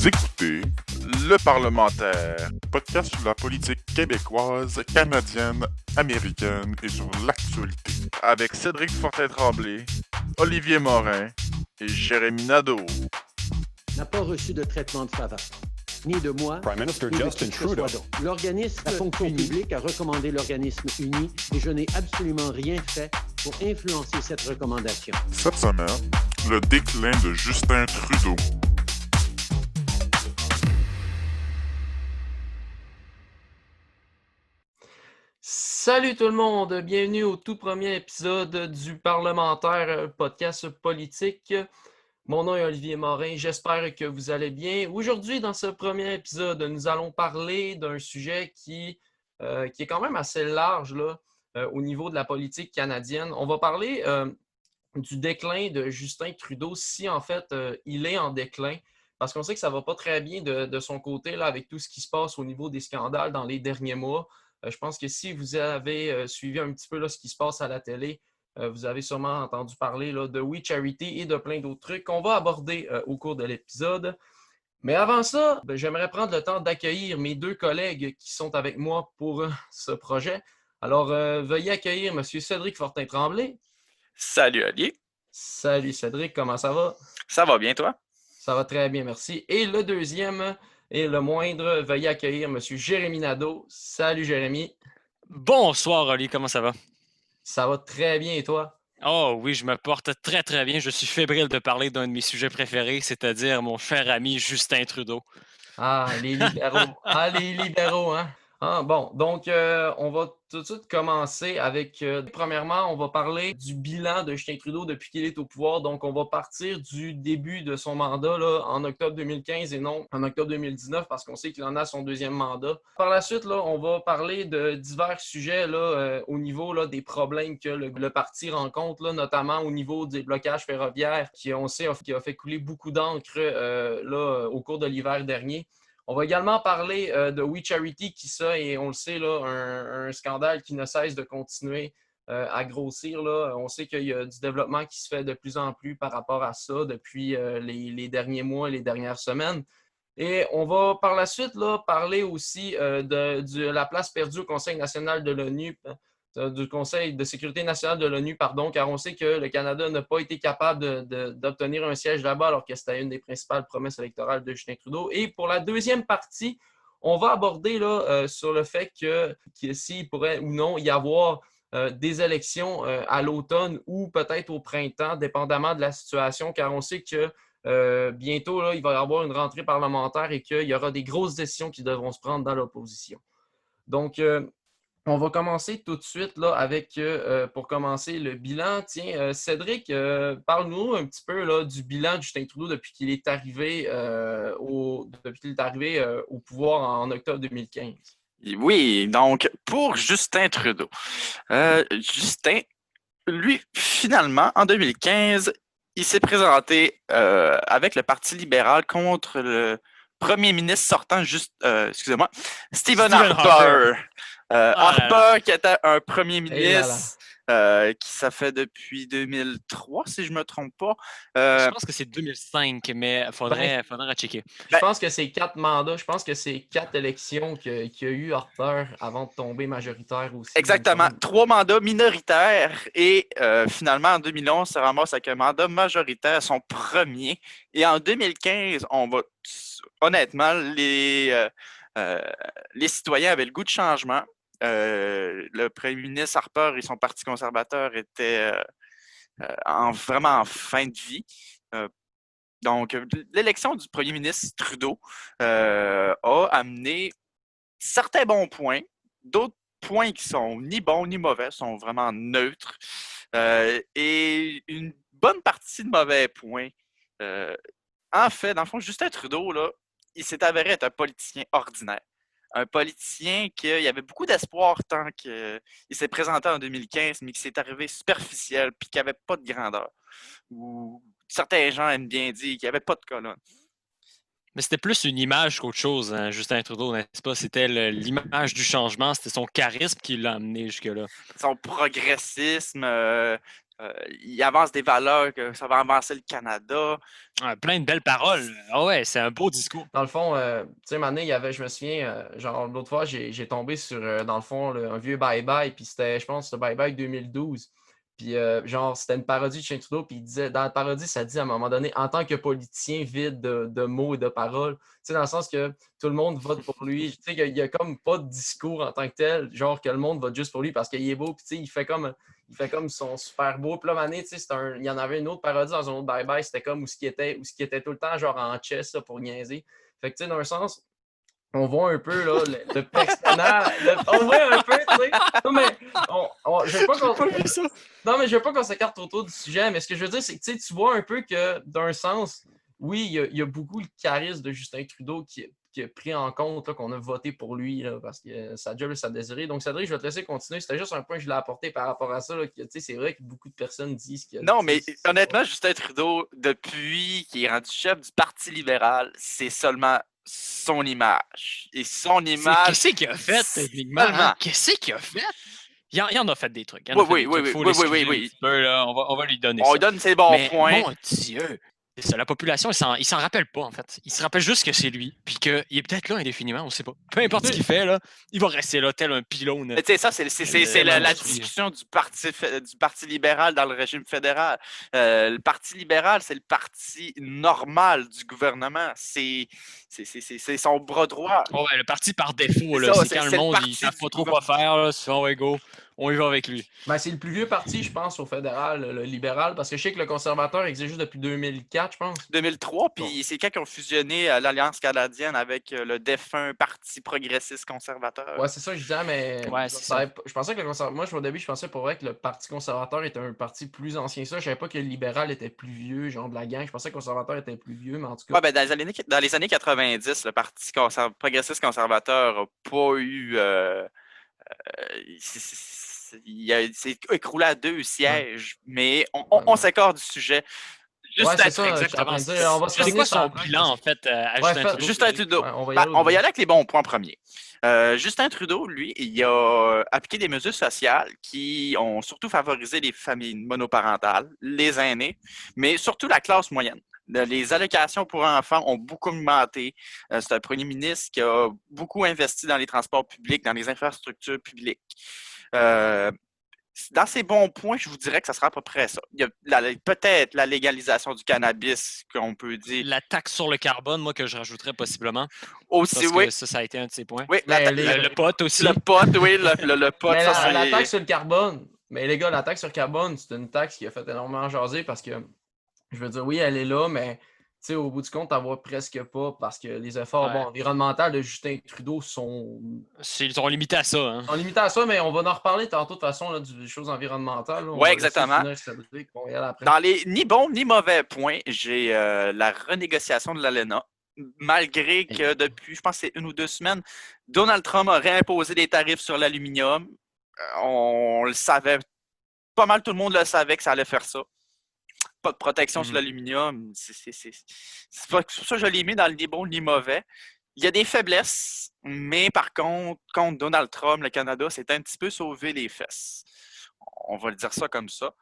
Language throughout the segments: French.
Vous écoutez Le Parlementaire, podcast sur la politique québécoise, canadienne, américaine et sur l'actualité. Avec Cédric Fortin-Tremblay, Olivier Morin et Jérémy Nadeau. N'a pas reçu de traitement de faveur, ni de moi, Prime Minister ni de Justin qui que ce Trudeau. soit d'autre. L'organisme, la fonction publique a recommandé l'organisme uni et je n'ai absolument rien fait pour influencer cette recommandation. Cette semaine, le déclin de Justin Trudeau. Salut tout le monde, bienvenue au tout premier épisode du Parlementaire podcast politique. Mon nom est Olivier Morin, j'espère que vous allez bien. Aujourd'hui, dans ce premier épisode, nous allons parler d'un sujet qui est quand même assez large là, au niveau de la politique canadienne. On va parler du déclin de Justin Trudeau, si en fait il est en déclin, parce qu'on sait que ça ne va pas très bien de son côté là, avec tout ce qui se passe au niveau des scandales dans les derniers mois. Je pense que si vous avez suivi un petit peu là, ce qui se passe à la télé, vous avez sûrement entendu parler là, de We Charity et de plein d'autres trucs qu'on va aborder au cours de l'épisode. Mais avant ça, j'aimerais prendre le temps d'accueillir mes deux collègues qui sont avec moi pour ce projet. Alors, veuillez accueillir M. Cédric Fortin-Tremblay. Salut Ali. Salut Cédric, comment ça va? Ça va bien, toi? Ça va très bien, merci. Et le deuxième et le moindre, veuillez accueillir M. Jérémy Nadeau. Salut Jérémy. Bonsoir, Oli, comment ça va? Ça va très bien et toi? Oh oui, je me porte très très bien. Je suis fébrile de parler d'un de mes sujets préférés, c'est-à-dire mon cher ami Justin Trudeau. Ah, les libéraux. Ah, les libéraux, hein? Ah, bon, donc on va tout de suite commencer avec, premièrement, on va parler du bilan de Justin Trudeau depuis qu'il est au pouvoir. Donc, on va partir du début de son mandat là, en octobre 2015 et non en octobre 2019 parce qu'on sait qu'il en a son deuxième mandat. Par la suite, là, on va parler de divers sujets là, au niveau là, des problèmes que le parti rencontre, là, notamment au niveau des blocages ferroviaires qui, on sait, qui a fait couler beaucoup d'encre là, au cours de l'hiver dernier. On va également parler de We Charity, qui ça, et on le sait, là, un scandale qui ne cesse de continuer à grossir. Là. On sait qu'il y a du développement qui se fait de plus en plus par rapport à ça depuis les derniers mois et les dernières semaines. Et on va par la suite là, parler aussi de la place perdue au Conseil national de l'ONU, du Conseil de sécurité nationale de l'ONU, pardon, car on sait que le Canada n'a pas été capable d'obtenir un siège là-bas alors que c'était une des principales promesses électorales de Justin Trudeau. Et pour la deuxième partie, on va aborder là, sur le fait que s'il pourrait ou non y avoir des élections à l'automne ou peut-être au printemps, dépendamment de la situation, car on sait que bientôt, là, il va y avoir une rentrée parlementaire et qu'il y aura des grosses décisions qui devront se prendre dans l'opposition. Donc, on va commencer tout de suite là, avec, pour commencer, le bilan. Tiens, Cédric, parle-nous un petit peu là, du bilan de Justin Trudeau depuis qu'il est arrivé, au pouvoir en octobre 2015. Oui, donc pour Justin Trudeau. Justin, lui, finalement, en 2015, il s'est présenté avec le Parti libéral contre le premier ministre sortant, Stephen Harper. Harper, qui était un premier ministre qui ça fait depuis 2003, si je ne me trompe pas. Je pense que c'est 2005, mais il faudrait checker. Je pense que c'est 4 mandats. Je pense que c'est 4 élections qu'il y a eu Harper avant de tomber majoritaire aussi. Exactement. 3 mandats minoritaires et finalement, en 2011, ça ramasse avec un mandat majoritaire, son premier. Et en 2015, honnêtement, les citoyens avaient le goût de changement. Le premier ministre Harper et son parti conservateur étaient vraiment en fin de vie. Donc, l'élection du premier ministre Trudeau a amené certains bons points, d'autres points qui sont ni bons ni mauvais, sont vraiment neutres, et une bonne partie de mauvais points. En fait, dans le fond, Justin Trudeau, là, il s'est avéré être un politicien ordinaire. Un politicien qui avait beaucoup d'espoir tant qu'il s'est présenté en 2015, mais qui s'est arrivé superficiel puis qui n'avait pas de grandeur. Ou certains gens aiment bien dire qu'il n'y avait pas de colonne. Mais c'était plus une image qu'autre chose, hein, Justin Trudeau, n'est-ce pas? C'était l'image du changement, c'était son charisme qui l'a amené jusque-là. Son progressisme, il avance des valeurs, que ça va avancer le Canada. Plein de belles paroles. Ah ouais, c'est un beau discours. Dans le fond, tu sais, Mané, il y avait, je me souviens, genre, l'autre fois, j'ai tombé sur, dans le fond, un vieux bye-bye, puis c'était, je pense, le bye-bye 2012. Puis, genre, c'était une parodie de Justin Trudeau, puis il disait, dans la parodie, ça dit à un moment donné, en tant que politicien vide de mots et de paroles, tu sais, dans le sens que tout le monde vote pour lui. Tu sais, il y a comme pas de discours en tant que tel, genre que le monde vote juste pour lui parce qu'il est beau, puis tu sais, il fait comme son super beau. Puis là, Mané, tu sais, il y en avait une autre parodie dans un autre bye-bye, c'était comme où ce qui était tout le temps, genre en chess, là, pour niaiser. Fait que, tu sais, dans un sens, on voit un peu là, le personnage. On voit un peu, tu sais. Non, mais je veux pas qu'on. Non, mais je veux pas qu'on s'écarte autour du sujet, mais ce que je veux dire, c'est que tu vois un peu que, d'un sens, oui, il y a beaucoup le charisme de Justin Trudeau qui a pris en compte là, qu'on a voté pour lui là, parce que sa job, ça désiré. Donc, Cédric, je vais te laisser continuer. C'était juste un point que je voulais apporter par rapport à ça. Là, que, c'est vrai que beaucoup de personnes disent que. Non, mais honnêtement, Justin Trudeau, depuis qu'il est rendu chef du Parti libéral, c'est seulement son image. Et son image. Qu'est-ce qu'il a fait, techniquement? Hein? Qu'est-ce qu'il a fait? Il en a fait des trucs. Oui. On va lui donner ça. On lui donne ses bons points. Mon Dieu! C'est ça, la population, il s'en rappelle pas, en fait. Il se rappelle juste que c'est lui, puis qu'il est peut-être là indéfiniment, on sait pas. Peu importe ce qu'il fait, là, il va rester là, tel un pylône. Mais tu sais, ça, c'est la discussion du parti libéral dans le régime fédéral. Le Parti libéral, c'est le parti normal du gouvernement. C'est son bras droit. Oh ouais, le parti par défaut, là. C'est quand le monde, il ne savent pas trop quoi faire, là. C'est ouais, go. On y va avec lui. Ben, c'est le plus vieux parti, je pense, au fédéral, le libéral, parce que je sais que le conservateur existe juste depuis 2004, je pense. 2003, puis c'est quand ils ont fusionné l'Alliance canadienne avec le défunt Parti progressiste conservateur. Ouais, c'est ça que je disais, mais ouais, je pensais que le conservateur. Moi, au début, je pensais pour vrai que le Parti conservateur était un parti plus ancien que ça. Je savais pas que le libéral était plus vieux, genre de la gang. Je pensais que le conservateur était plus vieux, mais en tout cas. Ouais, ben, dans les années 90, le Parti progressiste conservateur n'a pas eu. Il s'est écroulé à 2 sièges, mais on s'écarte du sujet. C'est ça, exactement. C'est quoi son bilan, en fait, à Justin Trudeau? On va y aller avec les bons points en premier. Justin Trudeau, lui, il a appliqué des mesures sociales qui ont surtout favorisé les familles monoparentales, les aînés, mais surtout la classe moyenne. Les allocations pour enfants ont beaucoup augmenté. C'est un premier ministre qui a beaucoup investi dans les transports publics, dans les infrastructures publiques. Dans ces bons points, je vous dirais que ça sera à peu près ça. Il y a peut-être la légalisation du cannabis, qu'on peut dire. La taxe sur le carbone, moi, que je rajouterais possiblement. Aussi, parce oui. Que ça a été un de ses points. Oui, le pot aussi. Le pot, oui, le pot. Mais la taxe sur le carbone, mais les gars, la taxe sur le carbone, c'est une taxe qui a fait énormément jaser parce que, je veux dire, oui, elle est là, mais au bout du compte, t'en vois presque pas parce que les efforts environnementaux de Justin Trudeau sont. Ils sont limités à ça. Hein. Ils sont limités à ça, mais on va en reparler tantôt de toute façon là, des choses environnementales. Oui, exactement. Dans les ni bons ni mauvais points, j'ai la renégociation de l'ALENA. Malgré que depuis, je pense que c'est 1 ou 2 semaines, Donald Trump a réimposé des tarifs sur l'aluminium. On le savait. Pas mal tout le monde le savait que ça allait faire ça. Pas de protection sur l'aluminium. C'est pour ça que je l'ai mis dans le ni bon ni mauvais. Il y a des faiblesses, mais par contre Donald Trump, le Canada s'est un petit peu sauvé les fesses. On va le dire ça comme ça.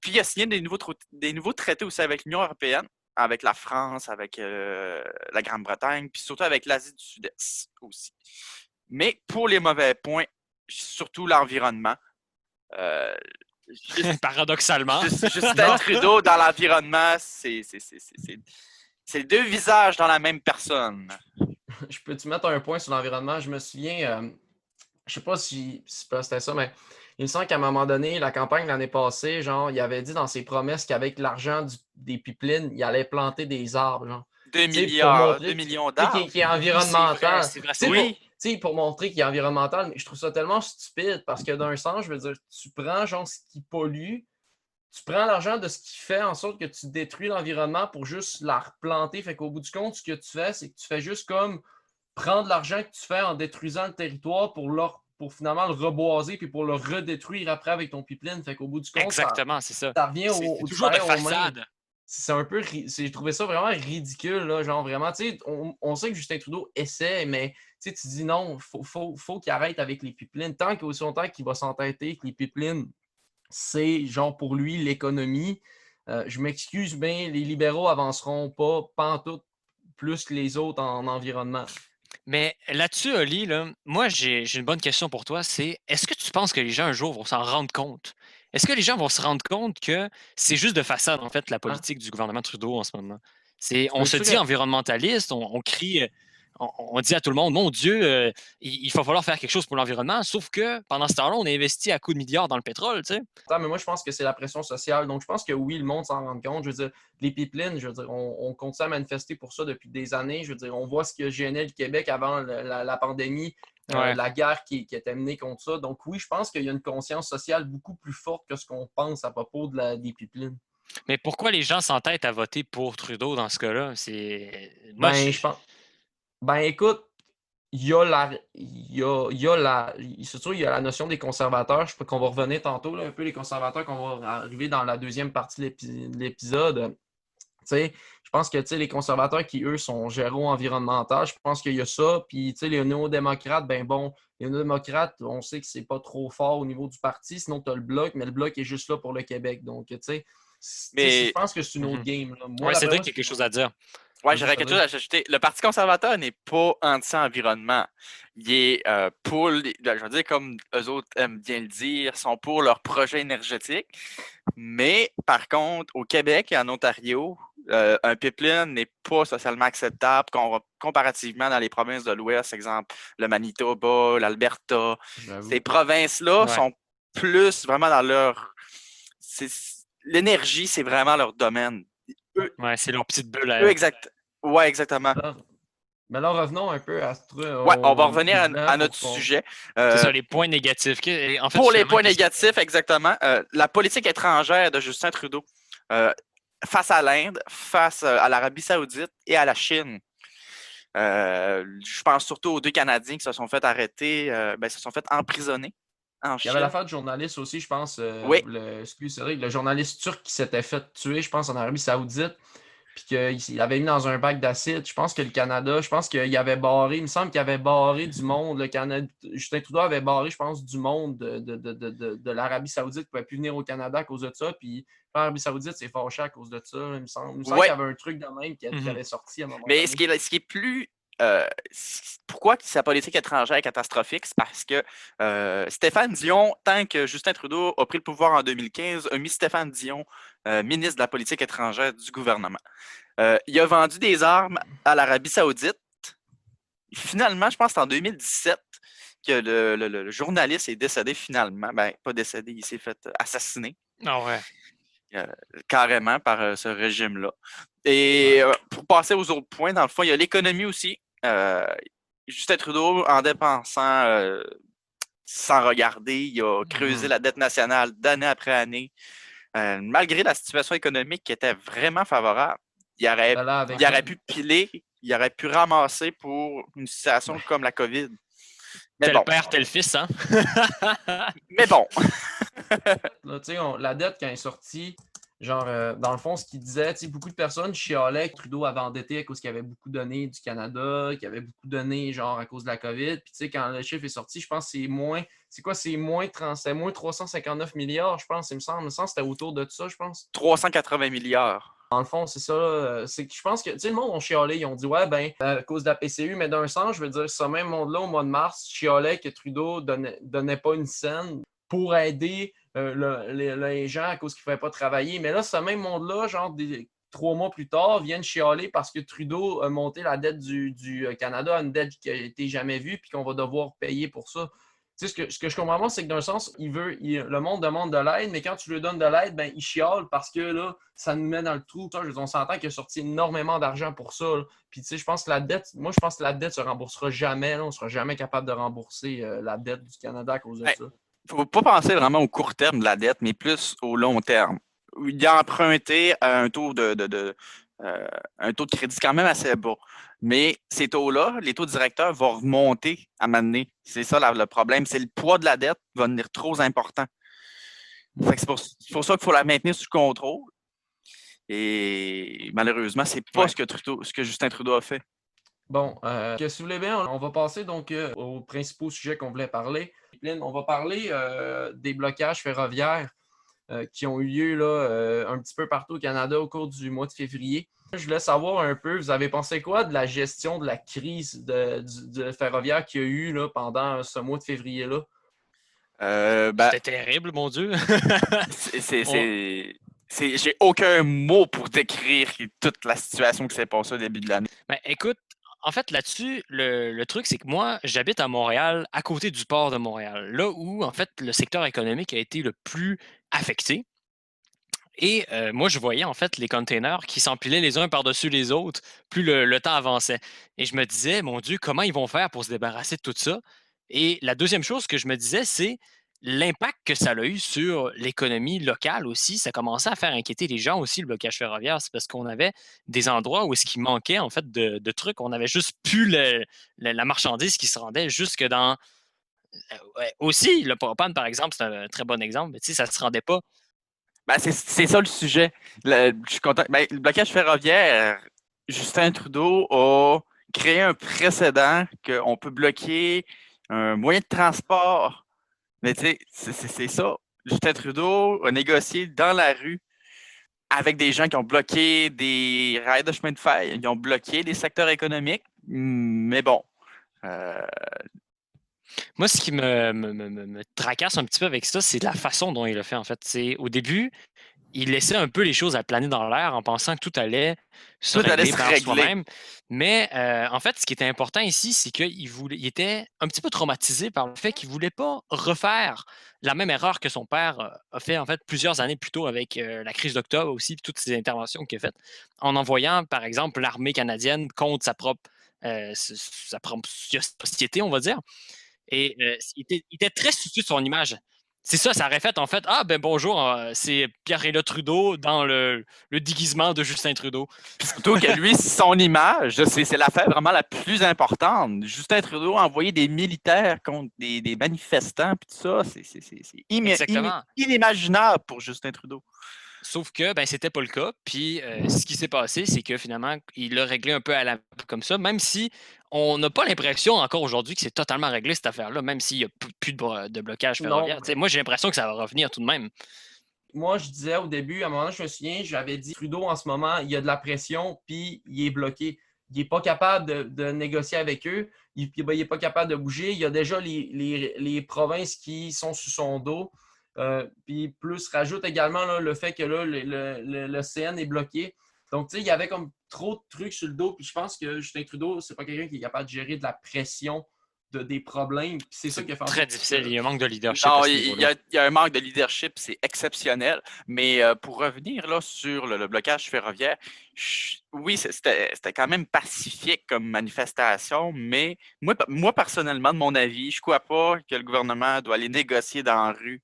Puis il a signé des nouveaux traités aussi avec l'Union européenne, avec la France, avec la Grande-Bretagne, puis surtout avec l'Asie du Sud-Est aussi. Mais pour les mauvais points, surtout l'environnement, paradoxalement. Justin Trudeau dans l'environnement, c'est 2 visages dans la même personne. Je peux-tu mettre un point sur l'environnement? Je me souviens, je sais pas si c'était ça, mais il me semble qu'à un moment donné, la campagne l'année passée, genre, il avait dit dans ses promesses qu'avec l'argent des pipelines, il allait planter des arbres. Genre. 2 millions d'arbres. Qui est environnemental. C'est vrai. Oui. Pour montrer qu'il est environnemental, mais je trouve ça tellement stupide parce que d'un sens, je veux dire, tu prends genre ce qui pollue, tu prends l'argent de ce qui fait en sorte que tu détruis l'environnement pour juste la replanter. Fait qu'au bout du compte, ce que tu fais, c'est que tu fais juste comme prendre l'argent que tu fais en détruisant le territoire pour finalement le reboiser puis pour le redétruire après avec ton pipeline. Fait qu'au bout du compte, exactement, c'est ça. Ça revient au toujours de façade. C'est un peu, j'ai trouvé ça vraiment ridicule, là, genre vraiment, tu sais, on sait que Justin Trudeau essaie, mais tu dis non, faut qu'il arrête avec les pipelines. Tant qu'il va s'entêter que les pipelines, c'est genre pour lui l'économie. Je m'excuse, mais les libéraux avanceront pas pantoute plus que les autres en environnement. Mais là-dessus, Oli, là, moi, j'ai une bonne question pour toi. C'est est-ce que tu penses que les gens un jour vont s'en rendre compte? Est-ce que les gens vont se rendre compte que c'est juste de façade, en fait, la Hein? politique du gouvernement Trudeau en ce moment? Tu On se veux-tu dit que- environnementaliste, on crie, on dit à tout le monde, mon Dieu, il va falloir faire quelque chose pour l'environnement, sauf que pendant ce temps-là, on a investi à coups de milliards dans le pétrole, tu sais. Attends, mais moi, je pense que c'est la pression sociale. Donc, je pense que oui, le monde s'en rend compte. Je veux dire, les pipelines, je veux dire, on continue à manifester pour ça depuis des années. Je veux dire, on voit ce que gênait le Québec avant la pandémie, Ouais. la guerre qui était menée contre ça. Donc, oui, je pense qu'il y a une conscience sociale beaucoup plus forte que ce qu'on pense à propos des pipelines. Mais pourquoi les gens s'entêtent à voter pour Trudeau dans ce cas-là? Moi, Ben, je pense. Ben, écoute, il y a la. Il y a la. C'est sûr, il y a la notion des conservateurs. Je pense qu'on va revenir tantôt, là, un peu les conservateurs, qu'on va arriver dans la deuxième partie de l'épisode. Tu sais, je pense que tu sais, les conservateurs qui, eux, sont géro-environnementaux, je pense qu'il y a ça. Puis, tu sais, les néo-démocrates, ben bon, les néo-démocrates, on sait que c'est pas trop fort au niveau du parti. Sinon, tu as le Bloc, mais le Bloc est juste là pour le Québec. Donc, tu sais, je Mais pense que c'est une autre Mhm. game, là. Moi, Ouais, d'après Cédric, moi, il y a quelque chose à dire. ouais, vas-y, j'aurais quelque chose Cédric. à ajouter. Le Parti conservateur n'est pas anti-environnement. Il est pour, je veux dire, comme eux autres aiment bien le dire, sont pour leur projet énergétique. Mais par contre, au Québec et en Ontario, un pipeline n'est pas socialement acceptable comparativement dans les provinces de l'Ouest, exemple le Manitoba, l'Alberta. Ces J'avoue. provinces-là Ouais. sont plus vraiment dans leur... L'énergie, c'est vraiment leur domaine. Eux, Ouais, c'est leur petite bulle eux à eux. ouais, exactement. Mais là, revenons un peu à Ouais, on va au revenir président à notre pour qu'on. sujet. C'est Euh, ça, les points négatifs. En fait, pour les finalement, points négatifs, exactement, la politique étrangère de Justin Trudeau face à l'Inde, face à l'Arabie Saoudite et à la Chine. Je pense surtout aux deux Canadiens qui se sont fait arrêter, se sont fait emprisonner en Il y avait Chine. l'affaire de journaliste aussi, je pense. Oui, Excuse, Cédric, le journaliste turc qui s'était fait tuer, je pense, en Arabie Saoudite, puis qu'il avait mis dans un bac d'acide. Je pense que le Canada, je pense qu'il avait barré, il me semble qu'il avait barré du monde. Le Canada, Justin Trudeau avait barré, je pense, du monde de l'Arabie Saoudite qui ne pouvait plus venir au Canada à cause de ça. Puis l'Arabie Saoudite s'est fâché à cause de ça, il me semble. Il me semble oui. qu'il y avait un truc de même qui Mhm. avait sorti à un moment Mais donné. ce qui est plus. Pourquoi sa politique étrangère est catastrophique? C'est parce que Stéphane Dion, tant que Justin Trudeau a pris le pouvoir en 2015, a mis Stéphane Dion ministre de la politique étrangère du gouvernement. Il a vendu des armes à l'Arabie Saoudite. Finalement, je pense que c'est en 2017 que le journaliste est décédé finalement. Ben, pas décédé, il s'est fait assassiner Ah ouais. carrément par ce régime-là. Et pour passer aux autres points, dans le fond, il y a l'économie aussi. Justin Trudeau, en dépensant sans regarder, il a creusé la dette nationale d'année après année. Malgré la situation économique qui était vraiment favorable, il Ben là, avec. aurait pu piler, il aurait pu ramasser pour une situation comme la COVID. Mais Tel bon, père, tel fils, hein? mais bon. Là, la dette, quand elle est sortie, genre, dans le fond, ce qu'il disait, beaucoup de personnes chialaient que Trudeau avait endetté à cause qu'il avait beaucoup donné du Canada, qu'il avait beaucoup donné, genre, à cause de la COVID. Puis, tu sais, quand le chiffre est sorti, je pense que c'est moins. C'est quoi? C'est moins 30, c'était moins 359 milliards, je pense, il me semble. Il me semble que c'était autour de ça, je pense. 380 milliards. Dans le fond, c'est ça. C'est que je pense que, tu sais, le monde ont chialé. Ils ont dit, ouais, ben, à cause de la PCU, mais d'un sens, je veux dire, ce même monde-là, au mois de mars, chialait que Trudeau donnait pas une scène pour aider les gens à cause qu'ils ne pouvaient pas travailler. Mais là, ce même monde-là, genre 3 mois plus tard, viennent chialer parce que Trudeau a monté la dette du Canada à une dette qui n'a été jamais vue puis qu'on va devoir payer pour ça. Tu sais, ce que je comprends pas, c'est que d'un sens, le monde demande de l'aide, mais quand tu lui donnes de l'aide, ben, il chiale parce que là, ça nous met dans le trou. On s'entend qu'il a sorti énormément d'argent pour ça. Là. Puis, tu sais, je pense que la dette se remboursera jamais. Là. On ne sera jamais capable de rembourser la dette du Canada à cause de ça. Il ne faut pas penser vraiment au court terme de la dette, mais plus au long terme. Il a emprunté à un taux un taux de crédit quand même assez bas. Mais ces taux-là, les taux directeurs vont remonter à un moment donné. C'est ça le problème. C'est le poids de la dette qui va devenir trop important. C'est pour ça qu'il faut la maintenir sous contrôle. Et malheureusement, c'est pas ce que Justin Trudeau a fait. Bon, si vous voulez bien, on va passer donc aux principaux sujets qu'on voulait parler. On va parler des blocages ferroviaires. qui ont eu lieu là, un petit peu partout au Canada au cours du mois de février. Je voulais savoir un peu, vous avez pensé quoi de la gestion de la crise de ferroviaire qu'il y a eu là, pendant ce mois de février-là? Ben, C'était terrible, mon Dieu. j'ai aucun mot pour décrire toute la situation qui s'est passée au début de l'année. Ben, écoute, en fait, là-dessus, le truc, c'est que moi, j'habite à Montréal, à côté du port de Montréal, là où, en fait, le secteur économique a été le plus affecté. Et moi, je voyais, en fait, les containers qui s'empilaient les uns par-dessus les autres, plus le temps avançait. Et je me disais, mon Dieu, comment ils vont faire pour se débarrasser de tout ça? Et la deuxième chose que je me disais, c'est l'impact que ça a eu sur l'économie locale aussi. Ça commençait à faire inquiéter les gens aussi, le blocage ferroviaire. C'est parce qu'on avait des endroits où est-ce qu'il manquait, en fait, de trucs. On avait juste plus la marchandise qui se rendait jusque dans... ouais. Aussi, le propane, par exemple, c'est un très bon exemple, mais tu sais, ça se rendait pas. Ben, c'est ça le sujet. Je suis content. Ben, le blocage ferroviaire, Justin Trudeau a créé un précédent qu'on peut bloquer un moyen de transport. Mais tu sais, c'est ça. Justin Trudeau a négocié dans la rue avec des gens qui ont bloqué des rails de chemin de fer, ils ont bloqué des secteurs économiques. Mais bon, Moi, ce qui me tracasse un petit peu avec ça, c'est la façon dont il le fait, en fait. C'est, au début, il laissait un peu les choses à planer dans l'air en pensant que tout allait se tout allait régler se par régler. soi-même. Mais en fait, ce qui était important ici, c'est il était un petit peu traumatisé par le fait qu'il ne voulait pas refaire la même erreur que son père a fait en fait plusieurs années plus tôt avec la crise d'octobre aussi, puis toutes ces interventions qu'il a faites, en envoyant, par exemple, l'armée canadienne contre sa propre société, on va dire. Et il était très soucieux de son image. C'est ça, ça aurait fait en fait, ah ben bonjour, c'est Pierre-Éliott Trudeau dans le déguisement de Justin Trudeau. Puis surtout que lui, son image, c'est l'affaire vraiment la plus importante. Justin Trudeau a envoyé des militaires contre des manifestants, puis tout ça, c'est Exactement. inimaginable pour Justin Trudeau. Sauf que ben, c'était pas le cas. Puis ce qui s'est passé, c'est que finalement, il l'a réglé un peu à la comme ça, même si on n'a pas l'impression encore aujourd'hui que c'est totalement réglé cette affaire-là, même s'il n'y a plus de blocage ferroviaire. Non. Moi, j'ai l'impression que ça va revenir tout de même. Moi, je disais au début, à un moment, je me souviens, j'avais dit Trudeau, en ce moment, il y a de la pression, puis il est bloqué. Il n'est pas capable de négocier avec eux. Il n'est pas capable de bouger. Il y a déjà les provinces qui sont sous son dos. Puis plus rajoute également là, le fait que là, le CN est bloqué. Donc, tu sais, il y avait comme trop de trucs sur le dos. Puis je pense que Justin Trudeau, c'est pas quelqu'un qui est capable de gérer de la pression des problèmes. Puis c'est ça qui a fait en Très sorte difficile. que- Il y a un manque de leadership Non, à ce il niveau-là. y a un manque de leadership, c'est exceptionnel. Mais pour revenir là, sur le blocage ferroviaire, oui, c'était quand même pacifique comme manifestation, mais moi, personnellement, de mon avis, je ne crois pas que le gouvernement doit aller négocier dans la rue.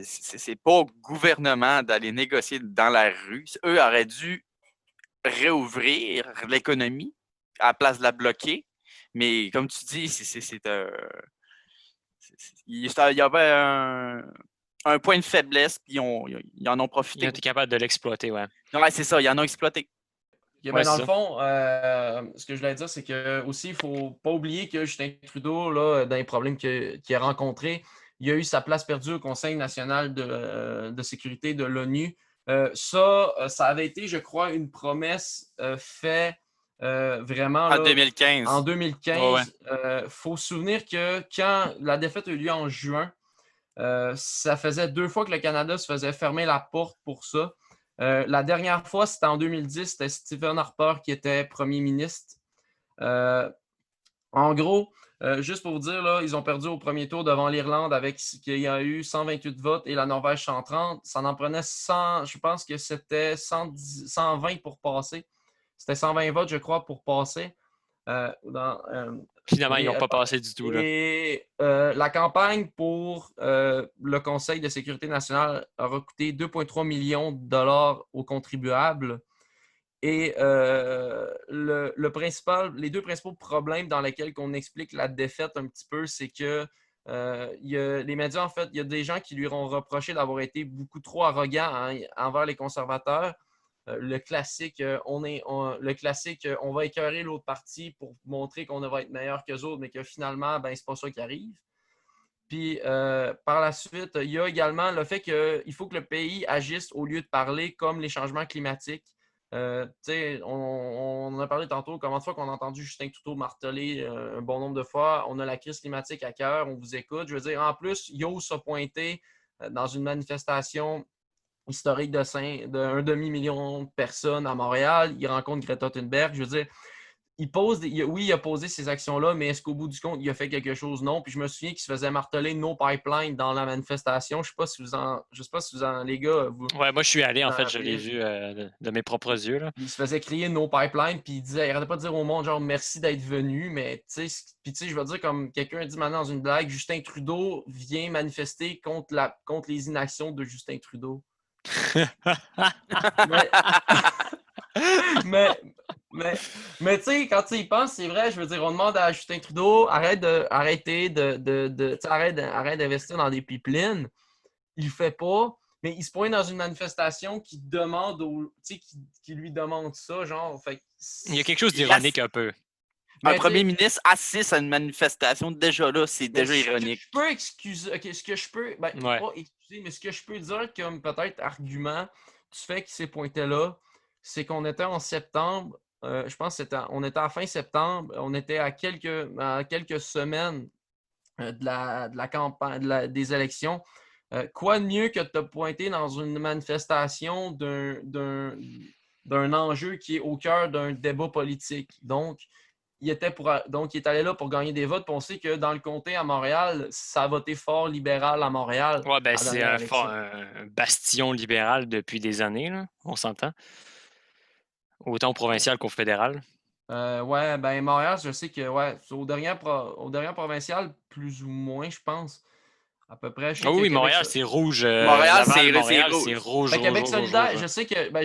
C'est pas au gouvernement d'aller négocier dans la rue. Eux auraient dû réouvrir l'économie à la place de la bloquer. Mais comme tu dis, il y avait un point de faiblesse, puis ils en ont Ils profité. ont été capables de l'exploiter, ouais. Ouais, c'est ça, ils en ont exploité. Ben, Ouais, dans c'est le ça. fond, ce que je voulais dire, c'est que aussi, il ne faut pas oublier que Justin Trudeau, là, dans les problèmes qu'il a rencontrés, il a eu sa place perdue au Conseil national de sécurité de l'ONU. Ça avait été, je crois, une promesse faite vraiment En là, 2015. en Ouais, 2015. Il faut se souvenir que quand la défaite a eu lieu en juin, ça faisait 2 fois que le Canada se faisait fermer la porte pour ça. La dernière fois, c'était en 2010, c'était Stephen Harper qui était premier ministre. En gros, juste pour vous dire, là, ils ont perdu au premier tour devant l'Irlande avec qu'il y a eu 128 votes et la Norvège 130. Ça en prenait 100, je pense que c'était 120 pour passer. C'était 120 votes, je crois, pour passer. Finalement, ils n'ont pas passé du tout, là. Et la campagne pour le Conseil de sécurité nationale aura coûté 2,3 millions de dollars aux contribuables. Et les deux principaux problèmes dans lesquels on explique la défaite un petit peu, c'est que les médias, en fait, il y a des gens qui lui ont reproché d'avoir été beaucoup trop arrogant envers les conservateurs. Le classique, on va écœurer l'autre partie pour montrer qu'on va être meilleur qu'eux autres, mais que finalement, ben, c'est pas ça qui arrive. Puis par la suite, il y a également le fait qu'il faut que le pays agisse au lieu de parler comme les changements climatiques. On en a parlé tantôt, combien de fois qu'on a entendu Justin Trudeau marteler un bon nombre de fois. On a la crise climatique à cœur, on vous écoute. Je veux dire, en plus, il ose se pointer dans une manifestation historique d'un demi-million de personnes à Montréal. Il rencontre Greta Thunberg. Je veux dire, il a posé ces actions-là, mais est-ce qu'au bout du compte, il a fait quelque chose? Non. Puis je me souviens qu'il se faisait marteler No Pipeline dans la manifestation. Je ne sais pas si vous en, les gars, vous. Ouais, moi, je suis allé, en fait, je l'ai vu de mes propres yeux. Là. Il se faisait crier No Pipeline, puis il arrêtait pas de dire au monde, genre, merci d'être venu, mais tu sais, je veux dire, comme quelqu'un a dit maintenant dans une blague, Justin Trudeau vient manifester contre les inactions de Justin Trudeau. mais tu sais, quand tu y penses, c'est vrai, je veux dire, on demande à Justin Trudeau, arrête d'investir dans des pipelines. Il le fait pas, mais il se pointe dans une manifestation qui lui demande ça, genre. Fait, il y a quelque chose d'ironique un peu. Un premier ministre assiste à une manifestation, déjà là, c'est déjà ironique. Je peux excuser, ce que je peux, pas excuser, mais ce que je peux dire comme peut-être argument du fait qu'il s'est pointé là, c'est qu'on était en septembre, je pense on était à fin septembre, on était à quelques semaines de la campagne, des élections. Quoi de mieux que de te pointer dans une manifestation d'un enjeu qui est au cœur d'un débat politique. Donc, il est allé là pour gagner des votes. Puis on sait que dans le comté à Montréal, ça a voté fort libéral à Montréal. Ouais, ben c'est un bastion libéral depuis des années, là, on s'entend. Autant au provincial qu'au fédéral. Ouais, ben Montréal, je sais que au dernier provincial, plus ou moins, je pense. À peu près. Oui, Montréal, c'est rouge. Montréal, c'est rouge. Québec solidaire, rouge. Je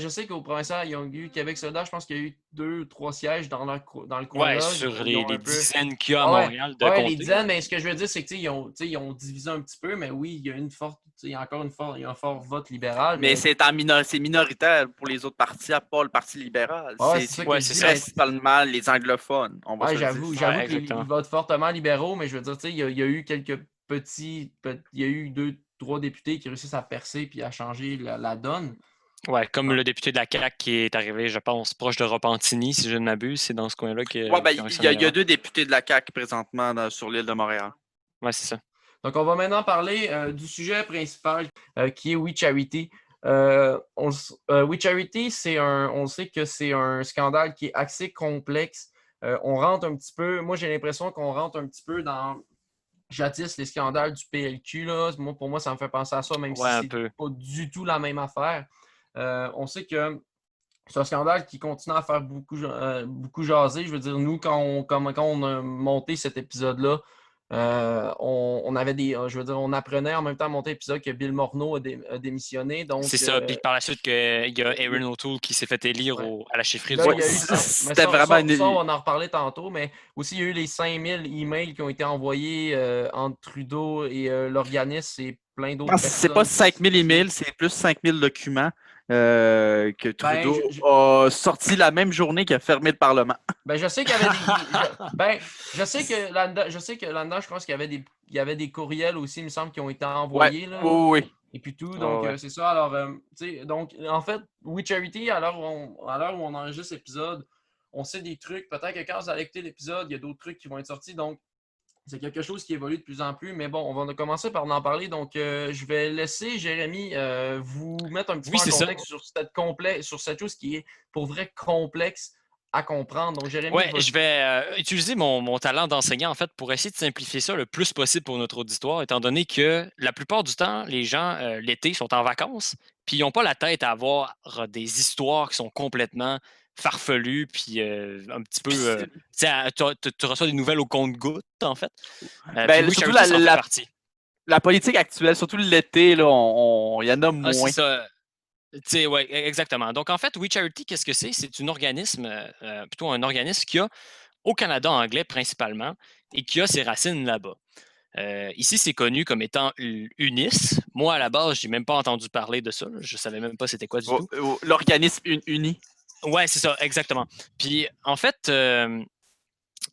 sais qu'au provincial, ils ont eu Québec solidaire. Je pense qu'il y a eu 2-3 sièges dans le coin ouais, là. Sur les dizaines qu'il y a à Montréal de comté. Les dizaines, mais ce que je veux dire, c'est qu'ils ont divisé un petit peu, mais oui, il y a il y a un fort vote libéral. Mais c'est minoritaire pour les autres partis, à part le Parti libéral. C'est principalement les anglophones. J'avoue qu'ils votent fortement libéraux, mais je veux dire, il y a eu quelques il y a eu 2-3 députés qui réussissent à percer puis à changer la donne. Ouais, comme le député de la CAQ qui est arrivé, je pense, proche de Repentigny, si je ne m'abuse, c'est dans ce coin-là que. Il y a 2 députés de la CAQ présentement sur l'île de Montréal. Ouais, c'est ça. Donc, on va maintenant parler du sujet principal qui est We Charity. We Charity, on sait que c'est un scandale qui est assez complexe. On rentre un petit peu, moi j'ai l'impression qu'on rentre un petit peu dans jadis les scandales du PLQ. Là. Pour moi, ça me fait penser à ça, même si c'est pas du tout la même affaire. On sait que c'est un scandale qui continue à faire beaucoup jaser. Je veux dire, nous, quand on a monté cet épisode-là, on apprenait en même temps à monter l'épisode que Bill Morneau a démissionné. C'est ça. Puis par la suite, il y a Aaron O'Toole qui s'est fait élire à la chefferie du C'était vraiment ça, on va en reparler tantôt, mais aussi il y a eu les 5000 emails qui ont été envoyés entre Trudeau et l'organisme et plein d'autres personnes. C'est pas 5000 emails, c'est plus 5000 documents. Que Trudeau a sorti la même journée qu'il a fermé le Parlement. Je sais qu'il y avait je sais que là-dedans, je pense qu'il y avait des courriels aussi, il me semble, qui ont été envoyés. Là, oui. Et puis tout, donc c'est ça. Alors, donc, en fait, We Charity, à l'heure où on enregistre l'épisode, on sait des trucs. Peut-être que quand vous allez écouter l'épisode, il y a d'autres trucs qui vont être sortis. Donc, c'est quelque chose qui évolue de plus en plus, mais bon, on va commencer par en parler. Donc, je vais laisser Jérémy vous mettre un petit peu en contexte sur cette chose qui est pour vrai complexe à comprendre. Donc, Jérémy, je vais utiliser mon talent d'enseignant en fait pour essayer de simplifier ça le plus possible pour notre auditoire, étant donné que la plupart du temps, les gens l'été sont en vacances, puis ils n'ont pas la tête à avoir des histoires qui sont complètement farfelu, puis un petit peu... tu reçois des nouvelles au compte-gouttes, en fait. Surtout la politique actuelle, surtout l'été, il y en a moins. C'est ça. Oui, exactement. Donc, en fait, We Charity, qu'est-ce que c'est? C'est un organisme qui a, au Canada anglais principalement, et qui a ses racines là-bas. Ici, c'est connu comme étant UNIS. Moi, à la base, je n'ai même pas entendu parler de ça. Je ne savais même pas c'était quoi du tout. L'organisme uni. Oui, c'est ça, exactement. Puis, en fait,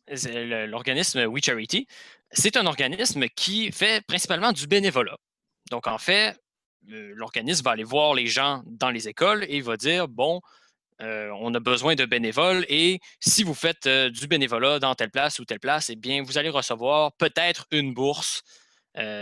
l'organisme We Charity c'est un organisme qui fait principalement du bénévolat. Donc, en fait, l'organisme va aller voir les gens dans les écoles et il va dire, bon, on a besoin de bénévoles et si vous faites du bénévolat dans telle place ou telle place, eh bien, vous allez recevoir peut-être une bourse.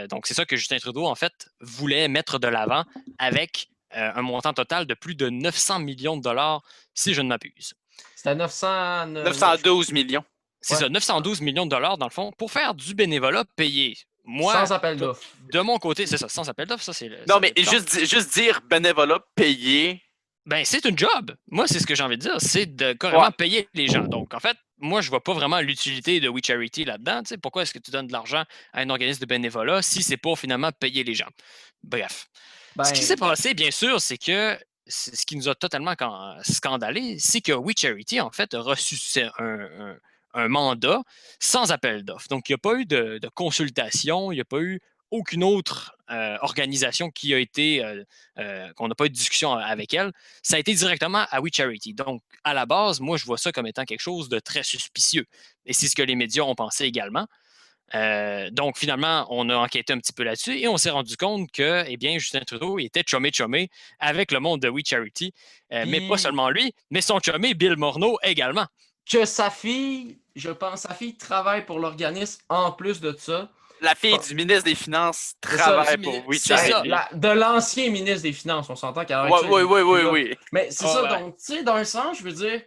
Donc, c'est ça que Justin Trudeau, en fait, voulait mettre de l'avant avec un montant total de plus de 900 millions de dollars, si je ne m'abuse. C'était 900... 912 millions. C'est ça, 912 millions de dollars, dans le fond, pour faire du bénévolat payé. Moi, sans appel d'offres. De mon côté, c'est ça, sans appel d'offres, ça, c'est... Non, mais juste dire bénévolat payé. Ben, c'est une job. Moi, c'est ce que j'ai envie de dire. C'est de carrément payer les gens. Donc, en fait, moi, je vois pas vraiment l'utilité de We Charity là-dedans. Tu sais, pourquoi est-ce que tu donnes de l'argent à un organisme de bénévolat si c'est pour finalement payer les gens? Bref. Ce qui s'est passé, bien sûr, c'est que ce qui nous a totalement scandalé, c'est que We Charity, en fait, a reçu un mandat sans appel d'offres. Donc, il n'y a pas eu de consultation, il n'y a pas eu aucune autre organisation qui a été, qu'on n'a pas eu de discussion avec elle. Ça a été directement à We Charity. Donc, à la base, moi, je vois ça comme étant quelque chose de très suspicieux. Et c'est ce que les médias ont pensé également. Donc, finalement, on a enquêté un petit peu là-dessus et on s'est rendu compte que, eh bien, Justin Trudeau il était chumé avec le monde de We Charity. Mais pas seulement lui, mais son chumé Bill Morneau également. Que sa fille, je pense, sa fille travaille pour l'organisme en plus de ça. La fille du ministre des Finances travaille pour We Charity. De l'ancien ministre des Finances, on s'entend qu'à l'heure actuelle. Oui. Mais c'est ça, donc, tu sais, dans un sens, je veux dire,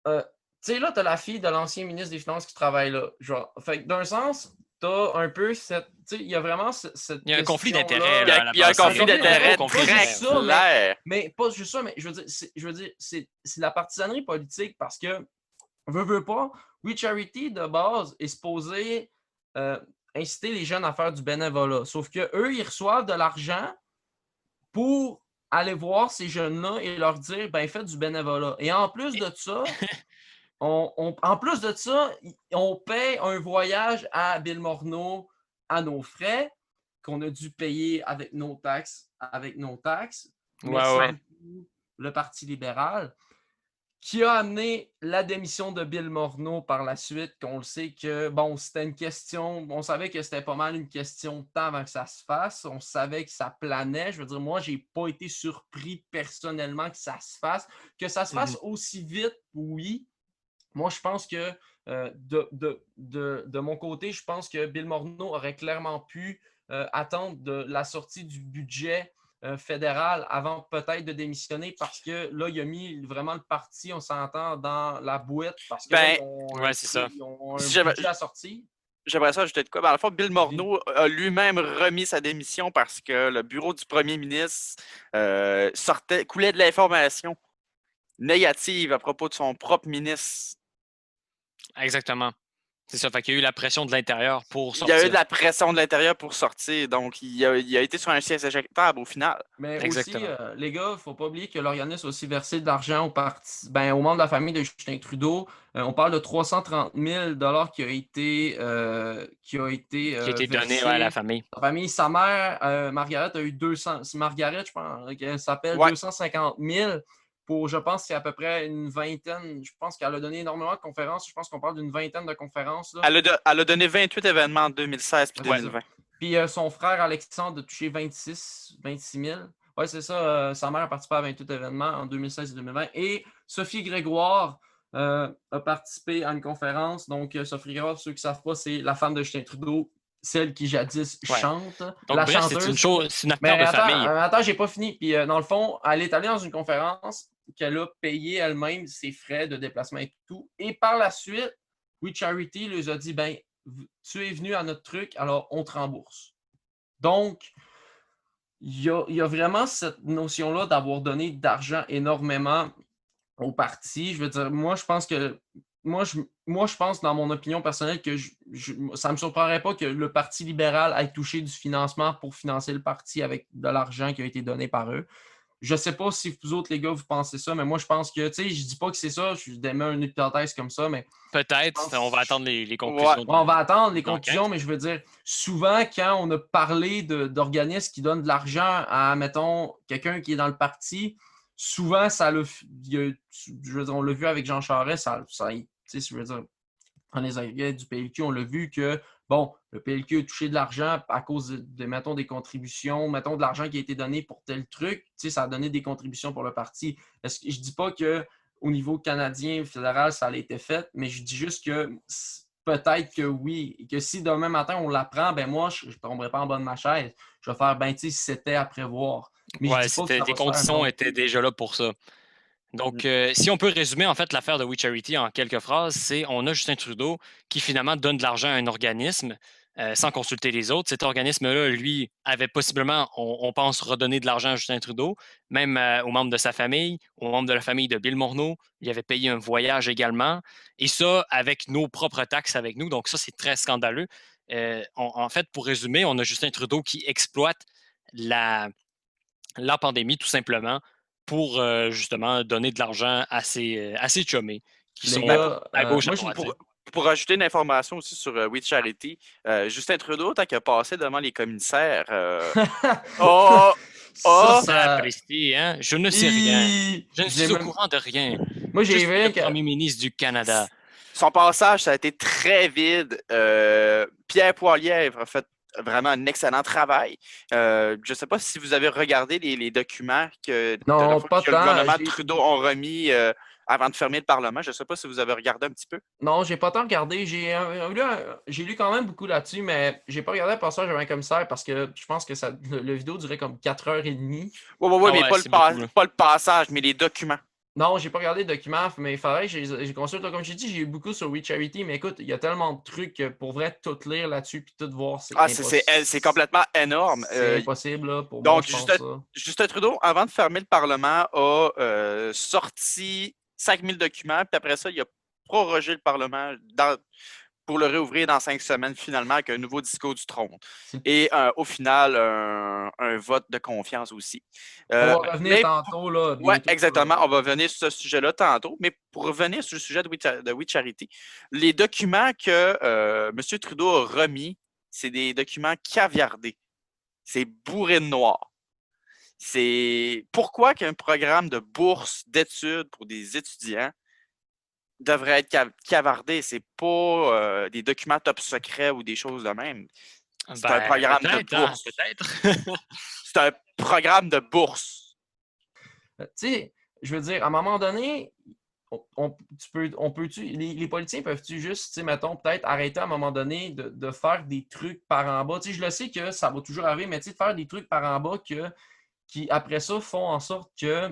tu sais, là, t'as la fille de l'ancien ministre des Finances qui travaille là. Genre, fait que d'un sens, t'as un peu cette. Tu sais, il y a vraiment cette. Il y a un conflit d'intérêt. Il y a un conflit d'intérêt très clair. Mais pas juste ça, mais je veux dire, c'est la partisanerie politique parce que, veut pas, We Charity de base est supposé inciter les jeunes à faire du bénévolat. Sauf qu'eux, ils reçoivent de l'argent pour aller voir ces jeunes-là et leur dire, ben, faites du bénévolat. Et en plus de ça, on paye un voyage à Bill Morneau à nos frais, qu'on a dû payer avec nos taxes. Ouais. Le Parti libéral, qui a amené la démission de Bill Morneau par la suite, qu'on le sait que, bon, c'était une question, on savait que c'était pas mal une question de temps avant que ça se fasse, on savait que ça planait, je veux dire, moi, j'ai pas été surpris personnellement que ça se fasse aussi vite, oui. Moi, je pense que, de mon côté, je pense que Bill Morneau aurait clairement pu attendre de la sortie du budget fédéral avant peut-être de démissionner parce que là, il a mis vraiment le parti, on s'entend, dans la bouette parce que ils ont un budget à sortir. J'aimerais ça ajouter de quoi? Dans le fond, Bill Morneau a lui-même remis sa démission parce que le bureau du premier ministre coulait de l'information négative à propos de son propre ministre. Exactement. C'est ça, fait qu'il y a eu la pression de l'intérieur pour sortir. Il y a eu de la pression de l'intérieur pour sortir, donc il a été sur un siège éjectable au final. Mais aussi, les gars, il ne faut pas oublier que l'organisme a aussi versé de l'argent aux membres de la famille de Justin Trudeau. On parle de 330 000 qui a été donné à la famille. La famille, sa mère, Margaret, a eu 200. Margaret, je pense qu'elle s'appelle 250 000. Pour, je pense, c'est à peu près une vingtaine. Je pense qu'elle a donné énormément de conférences. Je pense qu'on parle d'une vingtaine de conférences. Là. Elle a donné 28 événements en 2016 puis 2020. Puis son frère Alexandre a touché 26 000. Oui, c'est ça. Sa mère a participé à 28 événements en 2016 et 2020. Et Sophie Grégoire a participé à une conférence. Donc, Sophie Grégoire, pour ceux qui ne savent pas, c'est la femme de Justin Trudeau, celle qui jadis chante. Donc, la bref, chanteuse. C'est une affaire de famille. Attends, j'ai pas fini. Puis, dans le fond, elle est allée dans une conférence qu'elle a payé elle-même ses frais de déplacement et tout. Et par la suite, We Charity lui a dit, ben, tu es venu à notre truc, alors on te rembourse. Donc, il y a vraiment cette notion-là d'avoir donné d'argent énormément au parti. Je veux dire, moi, je pense que je pense, dans mon opinion personnelle, que ça ne me surprendrait pas que le Parti libéral ait touché du financement pour financer le parti avec de l'argent qui a été donné par eux. Je ne sais pas si vous autres, les gars, vous pensez ça, mais moi, je pense que, tu sais, je dis pas que c'est ça, je démets une hypothèse comme ça, mais... Peut-être, on va attendre les conclusions. On va attendre les conclusions, mais je veux dire, souvent, quand on a parlé d'organismes qui donnent de l'argent à, mettons, quelqu'un qui est dans le parti, souvent, on l'a vu avec Jean Charest, je veux dire, dans les enquêtes du PLQ, on l'a vu que, bon, le PLQ a touché de l'argent à cause mettons, des contributions, mettons, de l'argent qui a été donné pour tel truc, ça a donné des contributions pour le parti. Je ne dis pas qu'au niveau canadien, fédéral, ça a été fait, mais je dis juste que peut-être que oui, et que si demain matin on l'apprend, ben moi, je ne tomberai pas en bas de ma chaise. Je vais faire, ben, tu sais, c'était à prévoir. Mais Ouais, je dis pas que ça les va se faire, conditions non. étaient déjà là pour ça. Donc, si on peut résumer en fait l'affaire de We Charity en quelques phrases, c'est on a Justin Trudeau qui finalement donne de l'argent à un organisme sans consulter les autres. Cet organisme-là, lui, avait possiblement, on pense, redonné de l'argent à Justin Trudeau, même aux membres de sa famille, aux membres de la famille de Bill Morneau. Il avait payé un voyage également. Et ça, avec nos propres taxes avec nous. Donc, ça, c'est très scandaleux. En fait, pour résumer, on a Justin Trudeau qui exploite la pandémie, tout simplement, pour justement donner de l'argent à ses chummés qui Les sont gars, à gauche, à moi, droite. Pour ajouter une information aussi sur We Charity, Justin Trudeau, tant qu'il a passé devant les commissaires, oh, ça, Sapristi, hein? Je ne sais rien. Je ne J'ai suis au même- courant de rien. Moi, Je j'ai suis rien le que. premier ministre du Canada. son passage, ça a été très vide. Pierre Poilievre a fait vraiment un excellent travail. Je ne sais pas si vous avez regardé les documents que, Non, que pas le tant. gouvernement Trudeau ont remis avant de fermer le Parlement. Je ne sais pas si vous avez regardé un petit peu. Non, j'ai pas tant regardé. J'ai lu quand même beaucoup là-dessus, mais j'ai pas regardé le passage avec un commissaire parce que je pense que le vidéo durait comme 4h30. Oui, Ah mais ouais, c'est beaucoup, là. pas le passage, mais les documents. Non, j'ai pas regardé le document, mais il faudrait que j'ai consulté. Comme j'ai dit, j'ai eu beaucoup sur We Charity, mais écoute, il y a tellement de trucs que pour vrai, tout lire là-dessus puis tout voir, c'est Ah, impossible. c'est complètement énorme. C'est impossible là, pour moi, Donc, je pense ça. Justin Trudeau, avant de fermer le Parlement, a sorti 5000 documents, puis après ça, il a prorogé le Parlement pour le réouvrir dans 5 semaines, finalement, avec un nouveau discours du trône. Et au final, un vote de confiance aussi. On va revenir tantôt, là. Oui, bientôt, exactement. là. On va venir sur ce sujet-là tantôt. Mais pour revenir sur le sujet de We Charity, les documents que M. Trudeau a remis, c'est des documents caviardés. C'est bourré de noir. C'est pourquoi qu'un programme de bourse d'études pour des étudiants devrait être cavardé. C'est pas des documents top secret ou des choses de même. C'est un programme de bourse. Peut-être. C'est un programme de bourse. Tu sais, je veux dire, à un moment donné, les politiciens peuvent-tu juste, tu sais, mettons, peut-être arrêter à un moment donné de faire des trucs par en bas. Tu sais, je le sais que ça va toujours arriver, mais tu sais, de faire des trucs par en bas qui, après ça, font en sorte que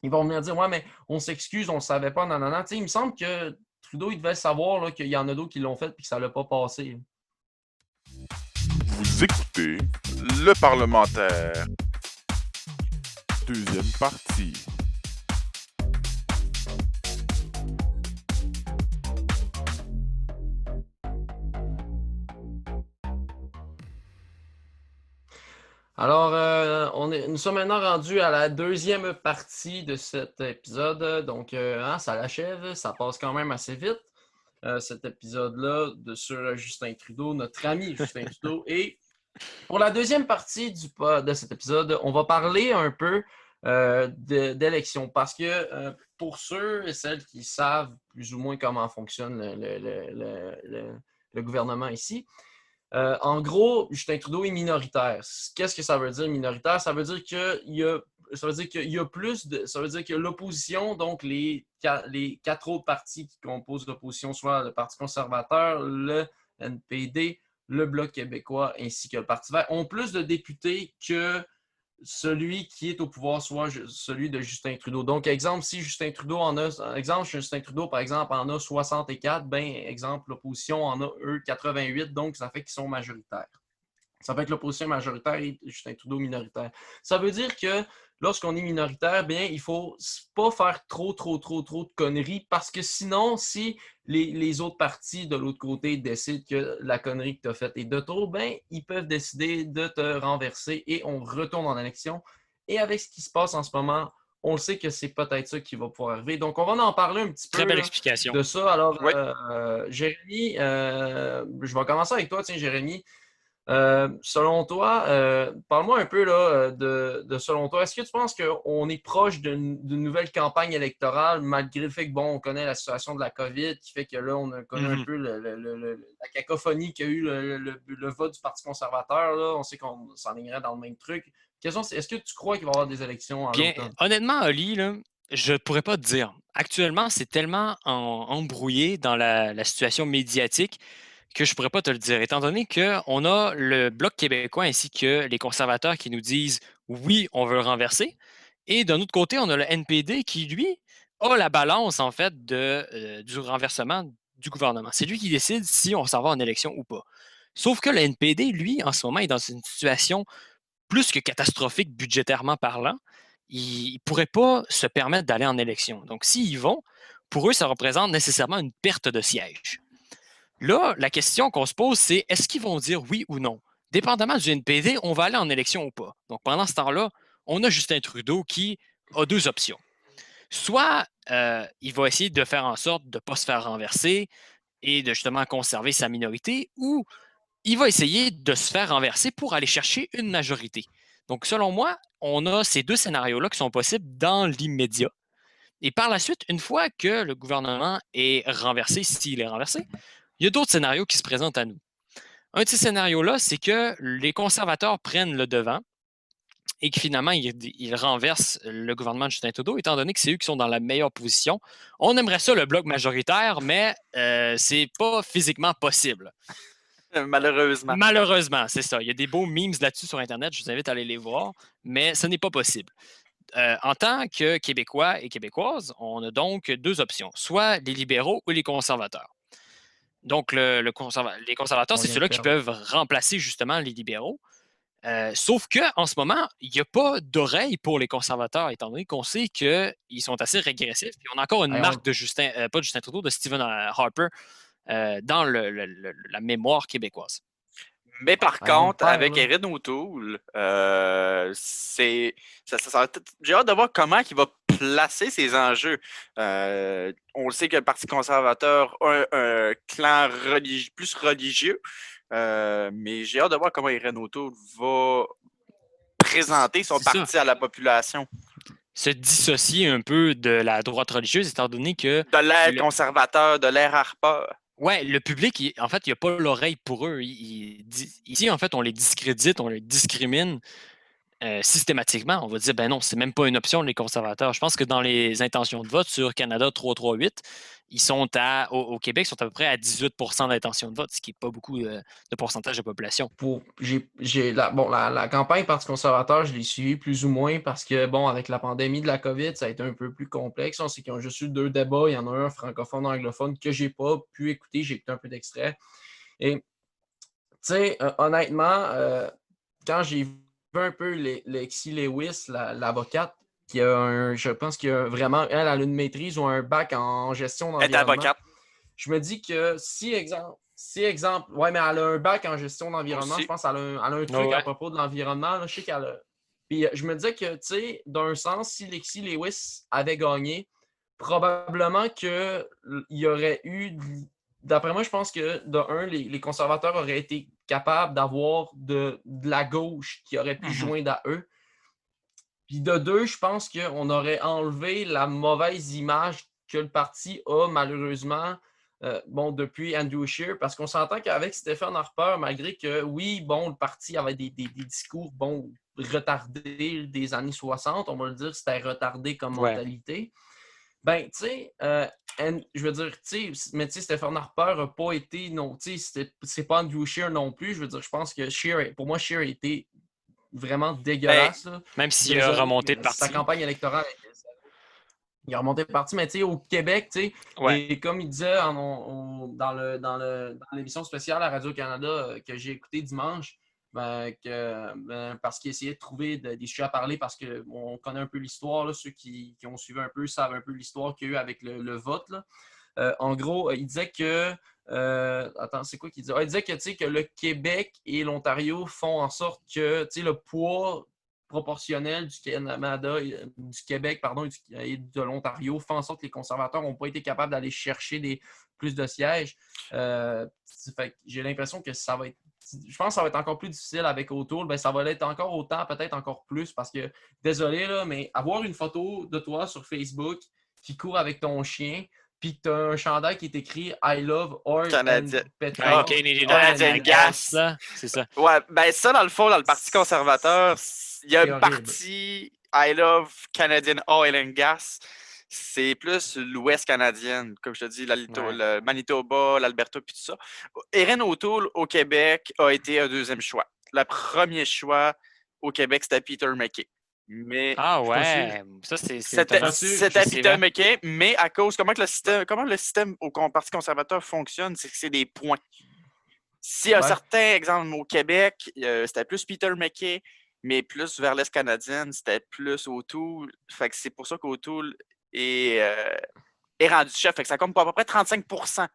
ils vont venir dire, ouais, mais on s'excuse, on ne le savait pas, non, non, non. Tu sais, il me semble que Trudeau, il devait savoir là, qu'il y en a d'autres qui l'ont fait et que ça ne l'a pas passé. Vous écoutez le parlementaire. Deuxième partie. Alors, nous sommes maintenant rendus à la deuxième partie de cet épisode. Donc, ça l'achève, ça passe quand même assez vite. Cet épisode-là sur Justin Trudeau, notre ami Justin Trudeau. Et pour la deuxième partie de cet épisode, on va parler un peu d'élections parce que pour ceux et celles qui savent plus ou moins comment fonctionne le gouvernement ici, en gros, Justin Trudeau est minoritaire. Qu'est-ce que ça veut dire minoritaire? Ça veut dire qu'il y a plus de. Ça veut dire que l'opposition, donc les 4 autres partis qui composent l'opposition, soit le Parti conservateur, le NPD, le Bloc québécois ainsi que le Parti vert, ont plus de députés que celui qui est au pouvoir, soit celui de Justin Trudeau. Donc, exemple, si Justin Trudeau Justin Trudeau, par exemple, en a 64, ben, exemple, l'opposition en a, eux, 88, donc ça fait qu'ils sont majoritaires. Ça fait que l'opposition est majoritaire et Justin Trudeau minoritaire. Ça veut dire que lorsqu'on est minoritaire, bien, il ne faut pas faire trop de conneries parce que sinon, si les autres partis de l'autre côté décident que la connerie que tu as faite est de trop, bien, ils peuvent décider de te renverser et on retourne en élection. Et avec ce qui se passe en ce moment, on le sait que c'est peut-être ça qui va pouvoir arriver. Donc, on va en parler un petit peu Très belle explication de ça. Alors, Oui. Jérémy, je vais commencer avec toi, tiens, Jérémy. Selon toi, parle-moi un peu là, de selon toi, est-ce que tu penses qu'on est proche d'une nouvelle campagne électorale, malgré le fait que, bon, on connaît la situation de la COVID, qui fait que là, on a connu un peu la cacophonie qu'il y a eu le vote du Parti conservateur, là, on sait qu'on s'enlignerait dans le même truc. Est-ce que tu crois qu'il va y avoir des élections à Bien, l'automne? honnêtement, Oli, là, je pourrais pas te dire. Actuellement, c'est tellement embrouillé dans la situation médiatique que je pourrais pas te le dire, étant donné qu'on a le Bloc québécois ainsi que les conservateurs qui nous disent oui, on veut le renverser. Et d'un autre côté, on a le NPD qui, lui, a la balance, en fait, du renversement du gouvernement. C'est lui qui décide si on s'en va en élection ou pas. Sauf que le NPD, lui, en ce moment, est dans une situation plus que catastrophique budgétairement parlant. Ils ne pourraient pas se permettre d'aller en élection. Donc, s'ils y vont, pour eux, ça représente nécessairement une perte de siège. Là, la question qu'on se pose, c'est est-ce qu'ils vont dire oui ou non? Dépendamment du NPD, on va aller en élection ou pas. Donc, pendant ce temps-là, on a Justin Trudeau qui a deux options. Soit il va essayer de faire en sorte de ne pas se faire renverser et de justement conserver sa minorité, ou il va essayer de se faire renverser pour aller chercher une majorité. Donc, selon moi, on a ces deux scénarios-là qui sont possibles dans l'immédiat. Et par la suite, une fois que le gouvernement est renversé, s'il est renversé, il y a d'autres scénarios qui se présentent à nous. Un de ces scénarios-là, c'est que les conservateurs prennent le devant et que finalement, ils renversent le gouvernement de Justin Trudeau, étant donné que c'est eux qui sont dans la meilleure position. On aimerait ça, le bloc majoritaire, mais c'est pas physiquement possible. Malheureusement. Malheureusement, c'est ça. Il y a des beaux memes là-dessus sur Internet, je vous invite à aller les voir, mais ce n'est pas possible. En tant que Québécois et Québécoises, on a donc deux options, soit les libéraux ou les conservateurs. Donc, les conservateurs, c'est ceux-là qui peuvent remplacer justement les libéraux. Sauf qu'en ce moment, il n'y a pas d'oreille pour les conservateurs, étant donné qu'on sait qu'ils sont assez régressifs. Puis on a encore une marque de pas de Justin Trudeau, de Stephen Harper dans la mémoire québécoise. Mais par contre, avec Erin O'Toole, j'ai hâte de voir comment il va placer ses enjeux. On le sait que le Parti conservateur a un clan plus religieux, mais j'ai hâte de voir comment Erin O'Toole va présenter son parti à la population. Se dissocier un peu de la droite religieuse, étant donné que... De l'ère conservateur, de l'ère Harper. Ouais, le public, en fait, il n'y a pas l'oreille pour eux. Ici, en fait, on les discrédite, on les discrimine systématiquement. On va dire, ben non, c'est même pas une option, les conservateurs. Je pense que dans les intentions de vote sur Canada 338, ils sont au Québec, ils sont à peu près à 18% d'intention de vote, ce qui n'est pas beaucoup de pourcentage de population. La campagne Parti conservateur, je l'ai suivie plus ou moins parce que, bon, avec la pandémie de la COVID, ça a été un peu plus complexe. On sait qu'ils ont juste eu deux débats. Il y en a un francophone, anglophone, que j'ai pas pu écouter. J'ai écouté un peu d'extrait. Et, tu sais, honnêtement, quand j'ai vu un peu Lexi Lewis, l'avocate, je pense qu'il y a vraiment, elle a une maîtrise ou un bac en gestion d'environnement. Elle est avocate. Je me dis que si exemple, ouais, mais elle a un bac en gestion d'environnement, aussi. je pense qu'elle a un truc à propos de l'environnement. Là, je sais qu'elle a. Puis je me disais que, tu sais, d'un sens, si Lexi Lewis avait gagné, probablement qu'il y aurait eu. D'après moi, je pense que, de un, les conservateurs auraient été capables d'avoir de la gauche qui aurait pu joindre à eux. Puis de deux, je pense qu'on aurait enlevé la mauvaise image que le parti a, malheureusement, depuis Andrew Scheer, parce qu'on s'entend qu'avec Stephen Harper, malgré que, oui, bon, le parti avait des discours, bon, retardés des années 60, on va le dire, c'était retardé comme mentalité. Ben, tu sais, je veux dire, tu sais, mais tu sais, Stephen Harper n'a pas été, non, tu sais, c'est pas Andrew Scheer non plus. Je veux dire, je pense que pour moi, Scheer a été vraiment dégueulasse. Même s'il a remonté le parti. Sa campagne électorale il a remonté le parti, mais tu sais, au Québec, tu sais, et comme il disait dans l'émission spéciale à Radio-Canada que j'ai écoutée dimanche, parce qu'il essayait de trouver des sujets à parler, parce qu'on connaît un peu l'histoire, là, ceux qui ont suivi un peu savent un peu l'histoire qu'il y a eu avec le vote. Là. En gros, il disait que attends, c'est quoi qu'il disait? Il disait que, tu sais, que le Québec et l'Ontario font en sorte que, tu sais, le poids proportionnel du Canada, du Québec, et de l'Ontario fait en sorte que les conservateurs n'ont pas été capables d'aller chercher plus de sièges. Fait que j'ai l'impression que ça va être je pense que ça va être encore plus difficile avec O'Toole. Ben, ça va l'être encore autant, peut-être encore plus, parce que, désolé, là, mais avoir une photo de toi sur Facebook qui court avec ton chien, puis que tu as un chandail qui est écrit I love oil Canadien. and petrol. Canadian Gas. là, c'est ça. Ouais, ben ça, dans le fond, dans le Parti conservateur, il y a C'est une horrible. partie I love Canadian Oil and Gas. C'est plus l'Ouest canadien, comme je te dis, le Manitoba, l'Alberta, puis tout ça. Erin O'Toole, au Québec, a été un deuxième choix. Le premier choix au Québec, c'était Peter MacKay. Mais Ah suis pas ouais, ça c'est c'était étonnant. c'était C'est Peter vrai. MacKay, mais à cause comment le système au Parti conservateur fonctionne, c'est que c'est des points. Si un Ouais. certain exemple au Québec, c'était plus Peter MacKay, mais plus vers l'Est canadienne, c'était plus O'Toole. Fait que c'est pour ça qu'O'Toole est rendu chef. Fait que ça compte pour à peu près 35%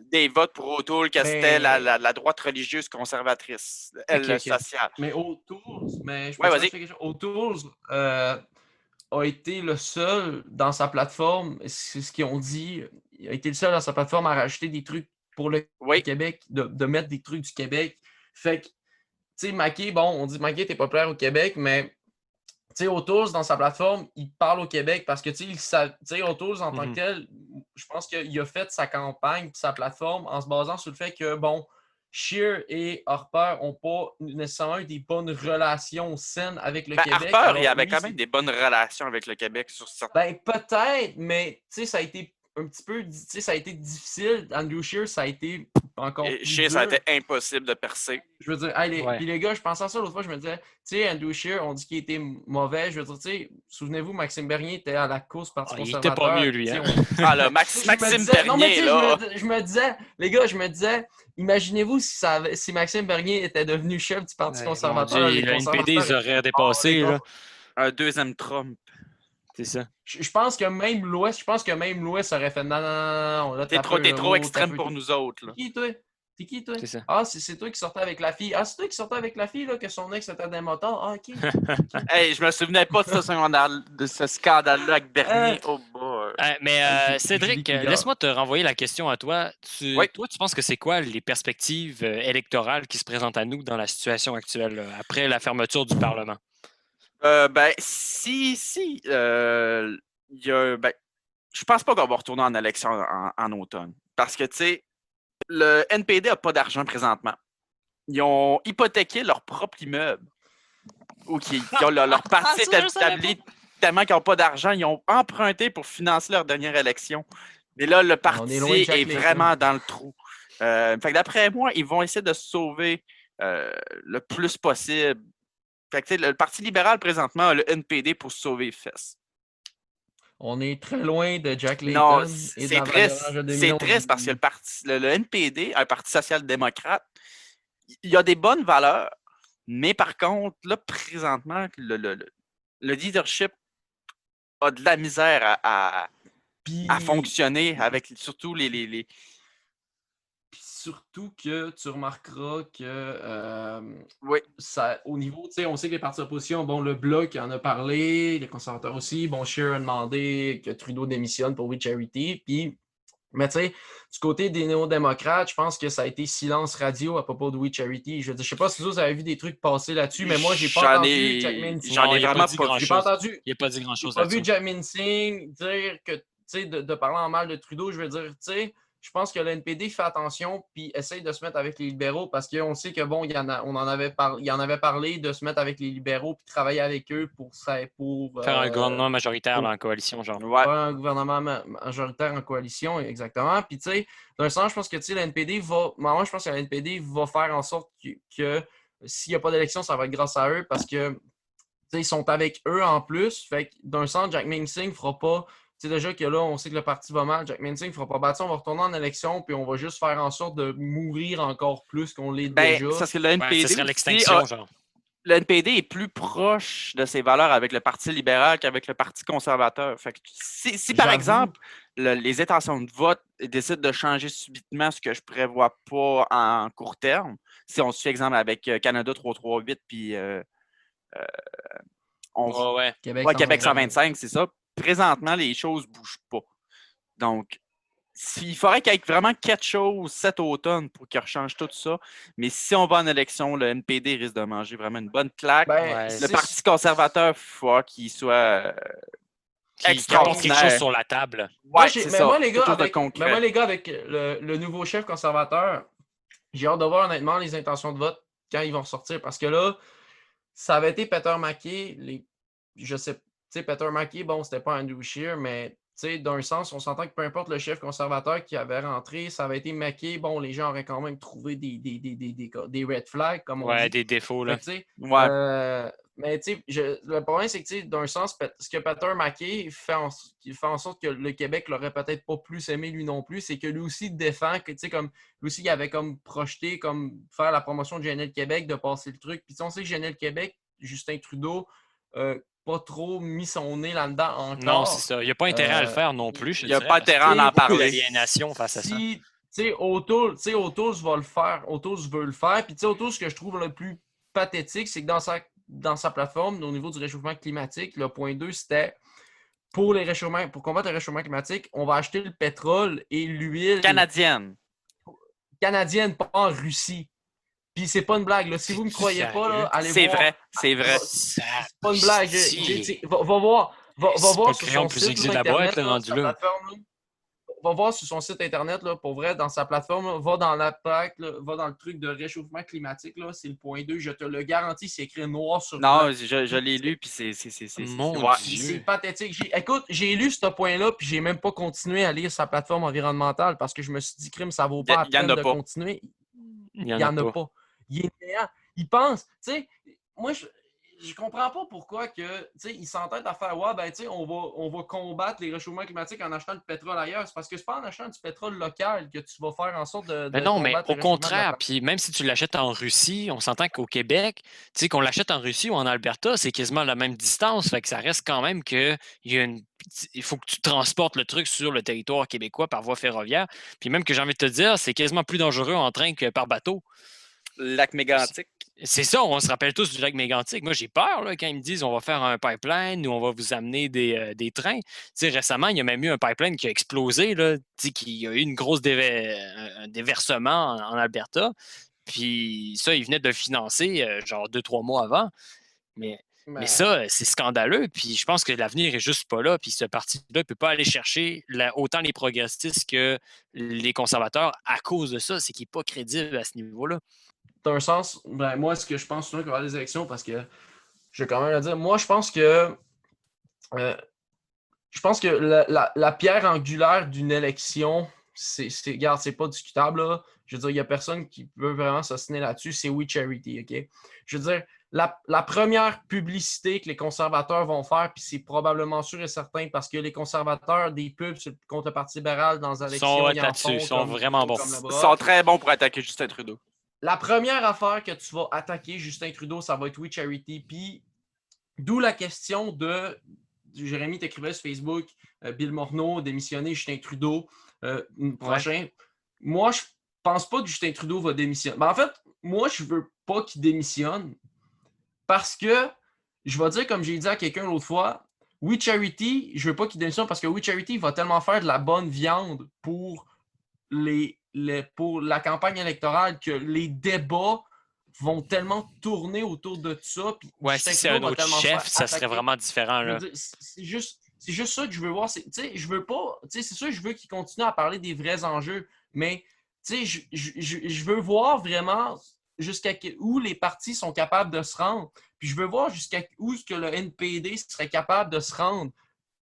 des votes pour O'Toole, que c'était la droite religieuse conservatrice, elle, Ok. sociale. Mais O'Toole, je Ouais, peux vas-y. quelque chose. O'Toole a été le seul dans sa plateforme, c'est ce qu'ils ont dit, il a été le seul dans sa plateforme à rajouter des trucs pour le Oui. Québec, de mettre des trucs du Québec. Fait que, tu sais, MacKay, bon, on dit MacKay était populaire au Québec, mais tu sais, O'Toole, dans sa plateforme, il parle au Québec parce que, tu sais, O'Toole, en tant que tel, je pense qu'il a fait sa campagne sa plateforme en se basant sur le fait que, bon, Scheer et Harper n'ont pas nécessairement eu des bonnes relations saines avec le Ben, Québec. Harper, Alors, il avait lui, quand même des bonnes relations avec le Québec sur certains. ben, peut-être, mais tu sais, ça a été un petit peu, tu sais, ça a été difficile. Andrew Scheer, ça a été encore plus Chez ça a dur. été impossible de percer. Je veux dire, puis les gars, je pensais à ça l'autre fois, je me disais, tu sais, Andrew Scheer, on dit qu'il était mauvais. Je veux dire, tu sais, souvenez-vous, Maxime Bernier était à la course Parti Il conservateur. était pas mieux, lui. Hein? Ah là, Je me Maxime disais- non, mais Bernier, tu sais, là. je me disais, les gars, je me disais, imaginez-vous si Maxime Bernier était devenu chef du Parti Ouais, conservateur. mon Dieu, Les le NPD, conservateurs ils auraient étaient dépassé, les gars. là. Un deuxième Trump. C'est ça. Je pense que même l'Ouest aurait fait non, non, non, non, là, T'es trop extrême pour nous autres, là. C'est qui, toi? C'est qui, toi? C'est ça. Ah, c'est toi qui sortais avec la fille. Ah, c'est toi qui sortais avec la fille, là, que son ex était des motards. Ah, ok. Hey, je me souvenais pas de ce scandale-là avec Bernier. Oh boy. Mais Julie Cédric, Couillard. laisse-moi te renvoyer la question à toi. Oui. Toi, tu penses que c'est quoi les perspectives électorales qui se présentent à nous dans la situation actuelle, là, après la fermeture du Parlement? Ben, je pense pas qu'on va retourner en élection en automne. Parce que, tu sais, le NPD n'a pas d'argent présentement. Ils ont hypothéqué leur propre immeuble. Ou qui ont leur parti Ça, je savais établi tellement qu'ils n'ont pas d'argent. Ils ont emprunté pour financer leur dernière élection. Mais là, le On est loin de parti Jack est Layton. vraiment dans le trou. Fait que d'après moi, ils vont essayer de se sauver le plus possible. Fait que, le Parti libéral, présentement, a le NPD pour se sauver les fesses. On est très loin de Jack Layton. Non, et de c'est la triste. Valérie de C'est Million. triste parce que le NPD, un parti social-démocrate, il y a des bonnes valeurs, mais par contre, là, présentement, le leadership a de la misère à fonctionner avec surtout les. Puis surtout que tu remarqueras que Oui. ça, au niveau, tu sais, on sait que les partis d'opposition, bon, le Bloc en a parlé, les conservateurs aussi, bon, Scheer a demandé que Trudeau démissionne pour We Charity, puis, mais tu sais, du côté des néo-démocrates, je pense que ça a été silence radio à propos de We Charity. Je veux dire, je sais pas si vous avez vu des trucs passer là-dessus, mais moi, j'ai pas entendu Jack Mincing. J'en ai il a vraiment dit pas grand-chose. J'ai pas entendu. Il n'a pas dit grand-chose J'ai pas vu là-dessus. Jack Mincing dire que, tu sais, de parler en mal de Trudeau, je veux dire, tu sais, je pense que le NPD fait attention puis essaye de se mettre avec les libéraux parce qu'on sait que, bon, il en avait parlé de se mettre avec les libéraux puis travailler avec eux pour Faire un gouvernement majoritaire dans la coalition, genre. Ouais. faire un gouvernement majoritaire en coalition, exactement. Puis, tu sais, d'un sens, je pense que, tu sais, le NPD va... Moi, je pense que le NPD va faire en sorte que s'il n'y a pas d'élection, ça va être grâce à eux parce que, tu sais, ils sont avec eux en plus. Fait que, d'un sens, Jack Mincing ne fera pas... Tu sais, déjà que là, on sait que le parti va mal. Jack Mincing ne fera pas battre. On va retourner en élection, puis on va juste faire en sorte de mourir encore plus qu'on l'est déjà. Ça, c'est le NPD. Ce serait l'extinction, genre. Le NPD est plus proche de ses valeurs avec le Parti libéral qu'avec le Parti conservateur. Fait que si par exemple, les intentions de vote décident de changer subitement, ce que je prévois pas en court terme, si on suit exemple avec Canada 338 puis Québec 125, c'est ça. Présentement, les choses ne bougent pas. Donc, il faudrait qu'il y ait vraiment quelque chose cet automne pour qu'il rechange tout ça. Mais si on va en élection, le NPD risque de manger vraiment une bonne claque. Ben, Ouais. Le Parti conservateur, il faut qu'il soit Qui apporte quelque chose extraordinaire. sur la table. Ouais, c'est ça. moi, les Quelque gars, chose de avec, mais concret. moi, les gars, avec le nouveau chef conservateur, j'ai hâte de voir honnêtement les intentions de vote quand ils vont sortir. Parce que là, ça avait été Peter MacKay. Je sais, tu sais, Peter MacKay, bon, c'était pas Andrew Scheer, mais tu sais, d'un sens, on s'entend que peu importe le chef conservateur qui avait rentré, ça avait été MacKay, bon, les gens auraient quand même trouvé des red flags, comme on Ouais, dit. des défauts, Fait là. que, tu sais, Ouais. mais tu sais, le problème, c'est que, tu sais, d'un sens, ce que Peter MacKay fait en sorte que le Québec l'aurait peut-être pas plus aimé lui non plus, c'est que lui aussi défend, que, tu sais, comme, lui aussi, il avait comme projeté, comme faire la promotion de GNL Québec, de passer le truc. Puis, tu sais, on sait que GNL Québec, Justin Trudeau, pas trop mis son nez là-dedans encore. Non, c'est ça. Il n'y a pas intérêt à le faire non plus, je Il n'y a dirais, pas parce intérêt à en qu'il y a beaucoup parler. d'aliénation face à ça. Si, tu sais, O'Toole va le faire. O'Toole veut le faire. Puis, tu sais, O'Toole, ce que je trouve le plus pathétique, c'est que dans sa plateforme, au niveau du réchauffement climatique, le point 2, c'était pour combattre le réchauffement climatique, on va acheter le pétrole et l'huile Canadienne. canadienne, pas en Russie. Puis c'est pas une blague, là. Si vous me croyez pas, là, allez C'est voir. vrai, c'est vrai. C'est pas une blague. Va voir C'est pas le sur crayon son plus site aiguisé de là, la boîte, internet, là, là, rendu sa là. plateforme, là. Va voir sur son site internet, là, pour vrai, dans sa plateforme, là, va dans la plaque, là, va dans le truc de réchauffement climatique, là, c'est le point 2, je te le garantis, c'est écrit noir sur Non, blanc. je l'ai lu, puis c'est Mon ouais. Dieu. C'est pathétique. Écoute, j'ai lu ce point-là, puis j'ai même pas continué à lire sa plateforme environnementale parce que je me suis dit, crime, ça vaut pas la Il y en peine a de pas. continuer. Il Il n'y n'y en en a pas. Il est néant. Il pense, tu sais, moi, je comprends pas pourquoi que, tu sais, il s'entête à faire, ouais, ben, tu sais, on va combattre les réchauffements climatiques en achetant du pétrole ailleurs. C'est parce que c'est pas en achetant du pétrole local que tu vas faire en sorte de Mais non, mais combattre au les réchauffements de la contraire, planète. puis même si tu l'achètes en Russie, on s'entend qu'au Québec, tu sais, qu'on l'achète en Russie ou en Alberta, c'est quasiment la même distance. Fait que ça reste quand même que il faut que tu transportes le truc sur le territoire québécois par voie ferroviaire. Puis même que j'ai envie de te dire, c'est quasiment plus dangereux en train que par bateau. Lac mégantique. C'est ça, on se rappelle tous du lac mégantique. Moi, j'ai peur là, quand ils me disent on va faire un pipeline ou on va vous amener des trains. Tu sais, récemment, il y a même eu un pipeline qui a explosé, là, tu sais, qui a eu une grosse un déversement en Alberta. Puis ça, ils venaient de le financer genre 2-3 mois avant. Mais ça, c'est scandaleux. Puis je pense que l'avenir est juste pas là. Puis ce parti-là ne peut pas aller chercher autant les progressistes que les conservateurs à cause de ça. C'est qu'il n'est pas crédible à ce niveau-là. D'un sens, ben, moi, ce que je pense souvent qu'il va y avoir des élections, parce que je vais quand même le dire, moi, je pense que la pierre angulaire d'une élection, regarde, c'est pas discutable, là. Je veux dire, il n'y a personne qui peut vraiment s'ostiner là-dessus, c'est We Charity, OK? Je veux dire, la première publicité que les conservateurs vont faire, puis c'est probablement sûr et certain, parce que les conservateurs, des pubs contre le Parti libéral dans les élections, ils en font ils sont vraiment bons. Ils sont très bons pour attaquer Justin Trudeau. La première affaire que tu vas attaquer Justin Trudeau, ça va être We Charity. Puis, d'où la question de Jérémy t'écrivait sur Facebook, Bill Morneau, démissionner Justin Trudeau prochain. Ouais. Moi, je pense pas que Justin Trudeau va démissionner. Ben, en fait, moi, je veux pas qu'il démissionne parce que, je vais dire comme j'ai dit à quelqu'un l'autre fois, We Charity, je veux pas qu'il démissionne parce que We Charity va tellement faire de la bonne viande pour pour la campagne électorale que les débats vont tellement tourner autour de ça. Ouais, si c'est un autre chef, ça serait vraiment différent. Là. C'est juste ça que je veux voir. Je veux pas. C'est sûr, je veux qu'il continue à parler des vrais enjeux, mais je veux voir vraiment jusqu'à où les partis sont capables de se rendre. Puis je veux voir jusqu'à où est-ce que le NPD serait capable de se rendre.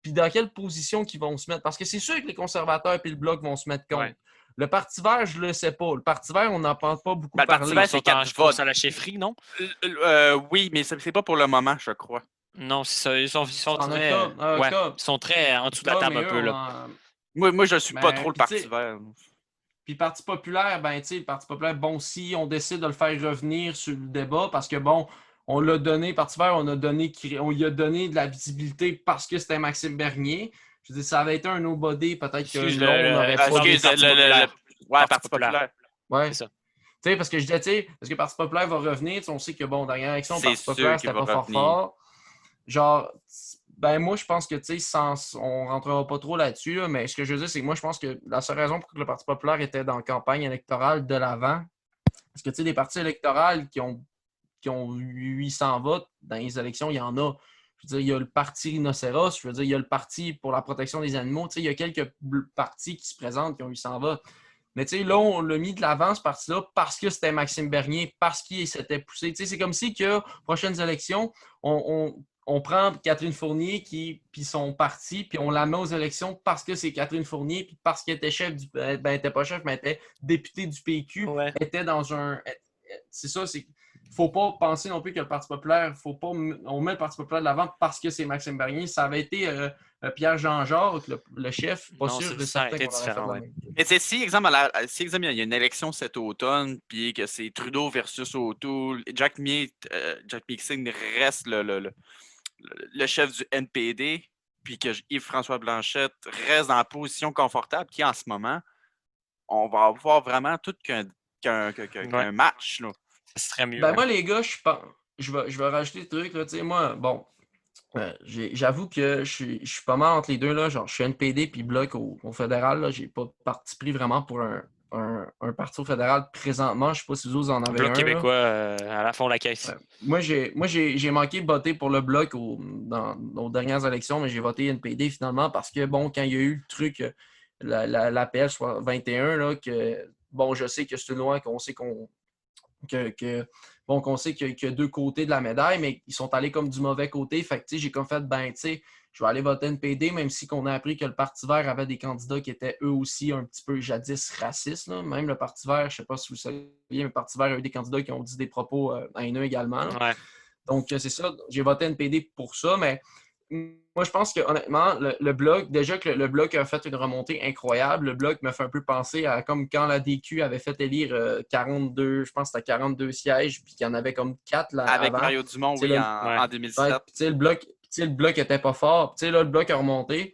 Puis dans quelle position qu'ils vont se mettre. Parce que c'est sûr que les conservateurs et le Bloc vont se mettre contre. Ouais. Le Parti vert, je ne le sais pas. Le Parti vert, on n'en pense pas beaucoup parler. Le Parti vert, c'est 4 votes à la chefferie, non? Oui, mais ce n'est pas pour le moment, je crois. Non, c'est ça. Ils sont très... octobre. Ils sont très en dessous de la table un peu. Là. Moi, je ne suis pas trop le Parti vert. Puis le Parti populaire, le Parti populaire, bon, si on décide de le faire revenir sur le débat, parce que, bon, on l'a donné, Parti vert, on lui a donné de la visibilité parce que c'était Maxime Bernier. Je veux dire, ça avait été un nobody, peut-être que on aurait pas... Ouais, Parti populaire. Ouais. C'est ça. Tu sais, parce que je disais, parce que le Parti populaire va revenir, on sait que, bon, dans l'élection, le Parti populaire, c'était pas fort. Genre, Ben moi, je pense que, tu sais, on rentrera pas trop là-dessus, là, mais ce que je veux dire, c'est que moi, je pense que la seule raison pour que le Parti populaire était dans la campagne électorale de l'avant, parce que, tu sais, des partis électoraux qui ont 800 votes dans les élections, il y en a. Je veux dire, il y a le parti rhinocéros, je veux dire, il y a le parti pour la protection des animaux. Tu sais, il y a quelques partis qui se présentent qui ont 800 votes. Mais tu sais, là, on l'a mis de l'avant, ce parti-là, parce que c'était Maxime Bernier, parce qu'il s'était poussé. Tu sais, c'est comme si que prochaines élections, on prend Catherine Fournier puis son parti, puis on la met aux élections parce que c'est Catherine Fournier, puis parce qu'elle était chef ben, elle était pas chef, mais elle était députée du PQ, Ouais. elle était dans un. C'est ça, c'est. Faut pas penser non plus que le Parti populaire, on met le Parti populaire de l'avant parce que c'est Maxime Bernier. Ça avait été Pierre-Jean Jacques, le chef, pas Non, sûr de ça aurait certain été qu'on aurait fait différent, la ouais. même. Mais tu sais, si, exemple, il y a une élection cet automne, puis que c'est Trudeau versus O'Toole, Jack Mixon reste le chef du NPD, puis que Yves-François Blanchette reste dans la position confortable qui est en ce moment, on va avoir vraiment tout qu'un Ouais. match. Là. Ça serait mieux. Ben ouais. moi, les gars, je vais rajouter des trucs. Là, tu sais, moi, bon, j'avoue que je suis pas mal entre les deux. Là, genre, je suis NPD puis Bloc au fédéral. Là, j'ai pas parti pris vraiment pour un parti au fédéral présentement. Je sais pas si vous en avez Bloc un. Là. québécois à la fond de la caisse. Moi, j'ai manqué de voter pour le Bloc aux dernières élections, mais j'ai voté NPD finalement parce que, bon, quand il y a eu le truc, l'APL 21, là, que, bon, je sais que c'est une loi qu'on sait qu'on sait qu'il y a deux côtés de la médaille, mais ils sont allés comme du mauvais côté. Fait que, tu sais, j'ai comme fait, ben, tu sais, je vais aller voter NPD, même si on a appris que le Parti vert avait des candidats qui étaient eux aussi un petit peu jadis racistes. Là. Même le Parti vert, je ne sais pas si vous saviez, mais le Parti vert a eu des candidats qui ont dit des propos haineux également. Là. Ouais. Donc, c'est ça. J'ai voté NPD pour ça, mais moi, je pense que honnêtement, le Bloc, déjà que le Bloc a fait une remontée incroyable, le Bloc me fait un peu penser à comme quand la DQ avait fait élire 42, je pense que c'était 42 sièges, puis qu'il y en avait comme 4 là, Avec avant. Mario Dumont, T'sais, oui, le- en Ouais. 2007. Ouais, puis le Bloc était pas fort. Puis, là, le Bloc a remonté.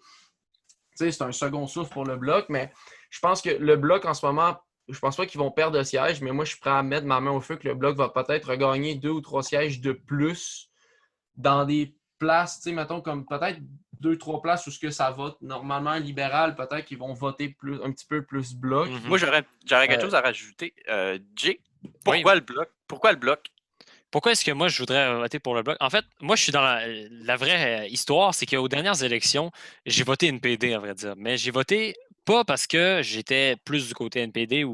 C'est un second souffle pour le Bloc, mais je pense que le Bloc en ce moment, je pense pas qu'ils vont perdre de sièges, mais moi, je suis prêt à mettre ma main au feu que le Bloc va peut-être regagner 2 ou 3 sièges de plus dans des places, tu sais, mettons, comme peut-être 2, 3 places où ce que ça vote normalement libéral, peut-être qu'ils vont voter un petit peu plus Bloc. Mhm. Moi, j'aurais quelque chose à rajouter. Jay, Oui. pourquoi le bloc? Pourquoi le bloc? Pourquoi est-ce que moi, je voudrais voter pour le Bloc? En fait, moi, je suis dans la vraie histoire, c'est qu'aux dernières élections, j'ai voté NPD, à vrai dire. Mais j'ai voté pas parce que j'étais plus du côté NPD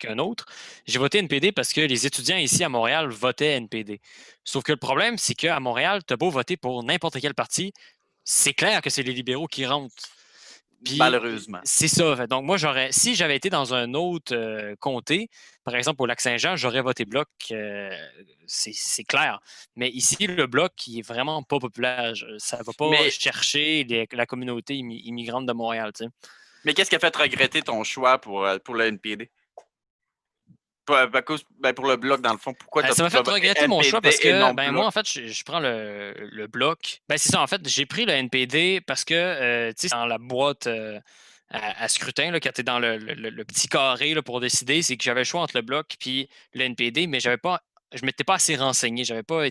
qu'un autre. J'ai voté NPD parce que les étudiants ici à Montréal votaient NPD. Sauf que le problème, c'est qu'à Montréal, tu as beau voter pour n'importe quel parti, c'est clair que c'est les libéraux qui rentrent. Puis, Malheureusement. c'est ça. Fait. Donc, moi, si j'avais été dans un autre comté, par exemple au Lac-Saint-Jean, j'aurais voté Bloc. C'est clair. Mais ici, le Bloc, qui est vraiment pas populaire. Ça ne va pas Mais- chercher la communauté immigrante de Montréal. Tu sais. Mais qu'est-ce qui a fait regretter ton choix pour le NPD? Pour le bloc, dans le fond, pourquoi Ça m'a fait regretter mon choix parce que moi, en fait, fait, je prends le Bloc. C'est ça, en fait, j'ai pris le NPD parce que, tu sais, dans la boîte à scrutin, là, quand tu es dans le petit carré là, pour décider, c'est que j'avais le choix entre le Bloc et le NPD, mais je ne m'étais pas assez renseigné. J'avais pas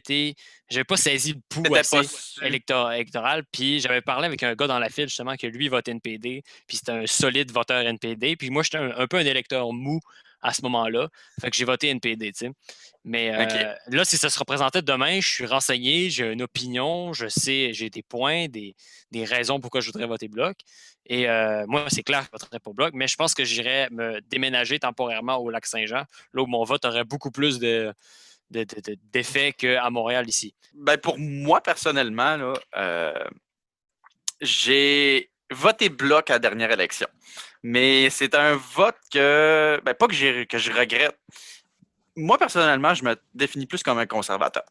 saisi le pouls assez électoral. Puis j'avais parlé avec un gars dans la file, justement, que lui vote NPD. Puis c'était un solide voteur NPD. Puis moi, j'étais un peu un électeur mou à ce moment-là. Fait que j'ai voté NPD, tu sais. Mais là, si ça se représentait demain, je suis renseigné, j'ai une opinion, je sais, j'ai des points, des raisons pourquoi je voudrais voter Bloc. Et moi, c'est clair que je voterais pour Bloc, mais je pense que j'irais me déménager temporairement au Lac-Saint-Jean, là où mon vote aurait beaucoup plus d'effet qu'à Montréal ici. Pour moi, personnellement, là, j'ai voté Bloc à la dernière élection. Mais c'est un vote pas que je regrette. Moi, personnellement, je me définis plus comme un conservateur.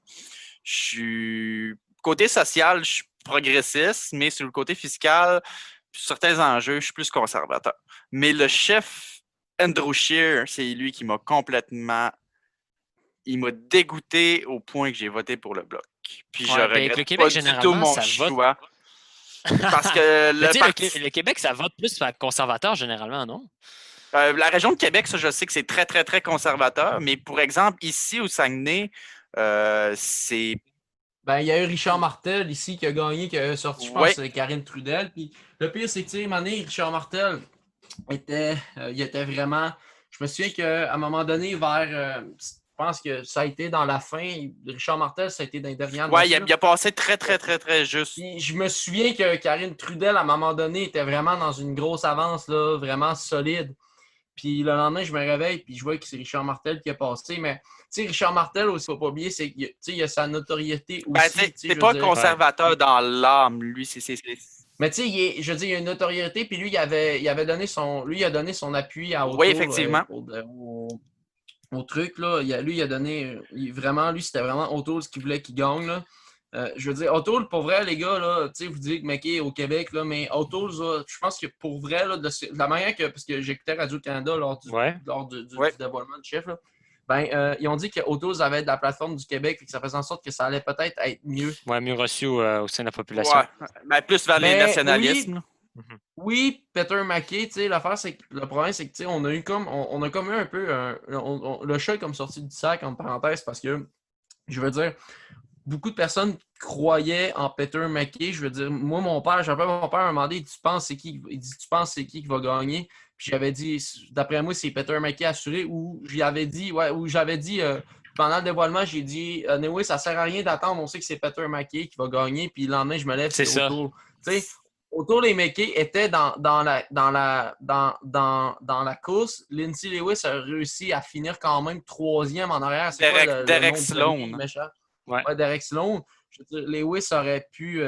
Côté social, je suis progressiste, mais sur le côté fiscal, sur certains enjeux, je suis plus conservateur. Mais le chef Andrew Scheer, c'est lui qui m'a complètement... Il m'a dégoûté au point que j'ai voté pour le Bloc. Puis je regrette le Québec, pas du tout mon ça choix. Parce que le Québec, ça vote plus conservateur généralement, non? La région de Québec, ça, je sais que c'est très, très, très conservateur. Mais pour exemple, ici au Saguenay, c'est Ben, il y a eu Richard Martel ici qui a gagné, qui a sorti, je pense, Karine Trudel. Puis le pire, c'est que, tu sais, à un moment donné, Richard Martel il était vraiment. Je me souviens qu'à un moment donné, je pense que ça a été dans la fin. Richard Martel, ça a été dans les dernières. Ouais, il a passé très, très, très, très juste. Puis je me souviens que Karine Trudel, à un moment donné, était vraiment dans une grosse avance, là, vraiment solide. Puis le lendemain, je me réveille, puis je vois que c'est Richard Martel qui a passé. Mais, tu sais, Richard Martel, aussi, faut pas oublier, c'est qu'il a sa notoriété aussi. Ben, c'est pas conservateur dans l'âme, lui. Mais tu sais, je veux dire, il y a une notoriété, puis lui, il a donné son appui à O'Toole. Oui, effectivement. Au truc, là. Il a donné. C'était vraiment O'Toole ce qu'il voulait qu'il gagne, là. Je veux dire, O'Toole, pour vrai, les gars, là, tu sais, vous dites que McKay est au Québec, là, mais O'Toole, je pense que pour vrai, là, de la manière que. Parce que j'écoutais Radio-Canada lors du dévoilement du chef, là. Ben, ils ont dit que O'Toole avait de la plateforme du Québec et que ça faisait en sorte que ça allait peut-être être mieux. Ouais, mieux reçu au sein de la population. Ouais, mais plus vers les nationalismes. Oui, Peter McKay, tu sais, l'affaire, c'est que le problème, c'est que, tu sais, on a comme eu un peu le chat comme sorti du sac, en parenthèse, parce que, je veux dire, beaucoup de personnes croyaient en Peter McKay. Je veux dire, moi, j'appelle mon père m'a demandé, tu penses c'est qui? Il dit, tu penses c'est qui va gagner? Puis j'avais dit, d'après moi, c'est Peter McKay assuré, ou j'avais dit, pendant le dévoilement, j'ai dit, anyway, ça sert à rien d'attendre, on sait que c'est Peter McKay qui va gagner, puis le lendemain, je me lève, c'est ça. O'Toole. Tu sais, O'Toole et McKay étaient dans la course. Lindsay Lewis a réussi à finir quand même 3e en arrière. Derek Sloan. Ouais, Derek Sloan. Je veux dire, Lewis aurait pu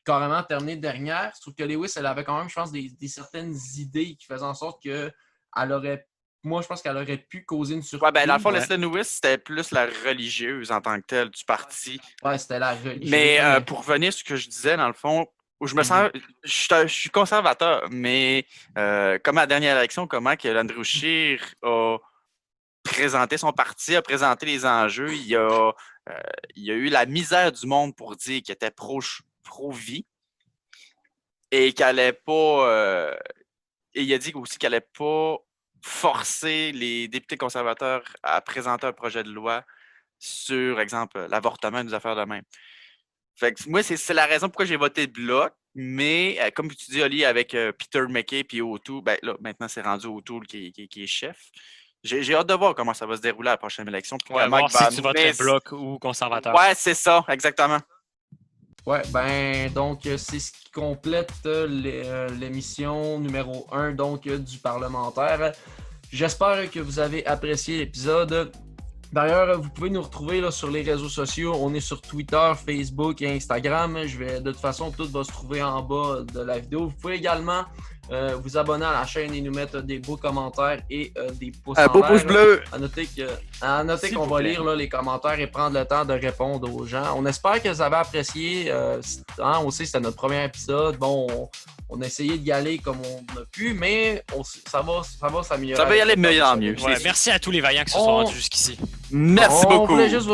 carrément terminer dernière. Je trouve que Lewis, elle avait quand même, je pense, des certaines idées qui faisaient en sorte qu'elle aurait. Moi, je pense qu'elle aurait pu causer une surprise. Ouais, ben, dans le fond, Leslie Lewis, c'était plus la religieuse en tant que telle du parti. Ouais, c'était la religieuse. Mais pour revenir sur ce que je disais, dans le fond, où je me sens. Je suis conservateur, mais comme à la dernière élection, comment que Andrew Scheer a présenté son parti, a présenté les enjeux, il y a eu la misère du monde pour dire qu'il était pro-vie et qu'il n'allait pas. Et il a dit aussi qu'il n'allait pas forcer les députés conservateurs à présenter un projet de loi sur, exemple, l'avortement, des affaires de même. Fait que moi, c'est la raison pourquoi j'ai voté Bloc, mais comme tu dis, Oli, avec Peter McKay et O'Toole, ben là, maintenant, c'est rendu O'Toole qui est chef. J'ai hâte de voir comment ça va se dérouler à la prochaine élection. Ouais, voir si tu votes Bloc ou conservateur. Ouais, c'est ça, exactement. Ouais, ben, donc, c'est ce qui complète l'émission numéro 1 donc, du parlementaire. J'espère que vous avez apprécié l'épisode. D'ailleurs, vous pouvez nous retrouver là, sur les réseaux sociaux. On est sur Twitter, Facebook et Instagram. De toute façon, tout va se trouver en bas de la vidéo. Vous pouvez également vous abonner à la chaîne et nous mettre des beaux commentaires et des pouces en beau l'air. pouce bleu. À noter qu'on va lire là, les commentaires et prendre le temps de répondre aux gens. On espère que vous avez apprécié. On sait que c'était notre premier épisode. Bon, on a essayé d'y aller comme on a pu, mais ça va s'améliorer. Ça va y aller mieux en mieux. Ouais, merci à tous les vaillants qui se sont rendus jusqu'ici. Merci beaucoup. On voulait juste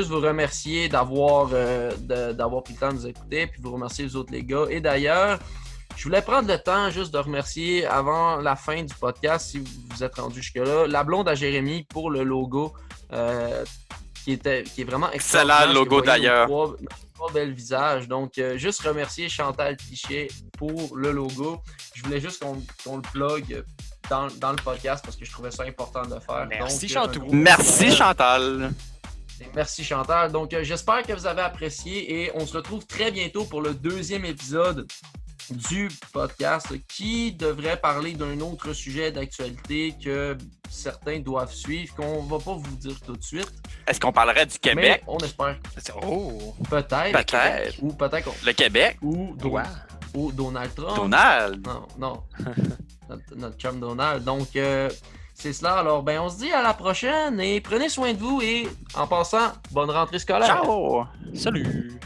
vous remercier d'avoir pris le temps de nous écouter, puis vous remercier les autres les gars. Et d'ailleurs, je voulais prendre le temps juste de remercier avant la fin du podcast, si vous êtes rendu jusque-là, la blonde à Jérémy pour le logo qui est vraiment excellent. Excellent logo d'ailleurs. Trois belles visages. Donc, juste remercier Chantal Tichet pour le logo. Je voulais juste qu'on le plug dans le podcast parce que je trouvais ça important de faire. Merci Chantal. Merci Chantal. Merci Chantal. Donc, j'espère que vous avez apprécié et on se retrouve très bientôt pour le 2e épisode du podcast qui devrait parler d'un autre sujet d'actualité que certains doivent suivre, qu'on va pas vous dire tout de suite. Est-ce qu'on parlerait du Québec? Mais on espère. Oh! Peut-être. Ou peut-être. Le Québec? Ou Donald Trump. Donald? Non. notre chum Donald. Donc, c'est cela. Alors, ben, on se dit à la prochaine et prenez soin de vous et en passant, bonne rentrée scolaire. Ciao! Salut!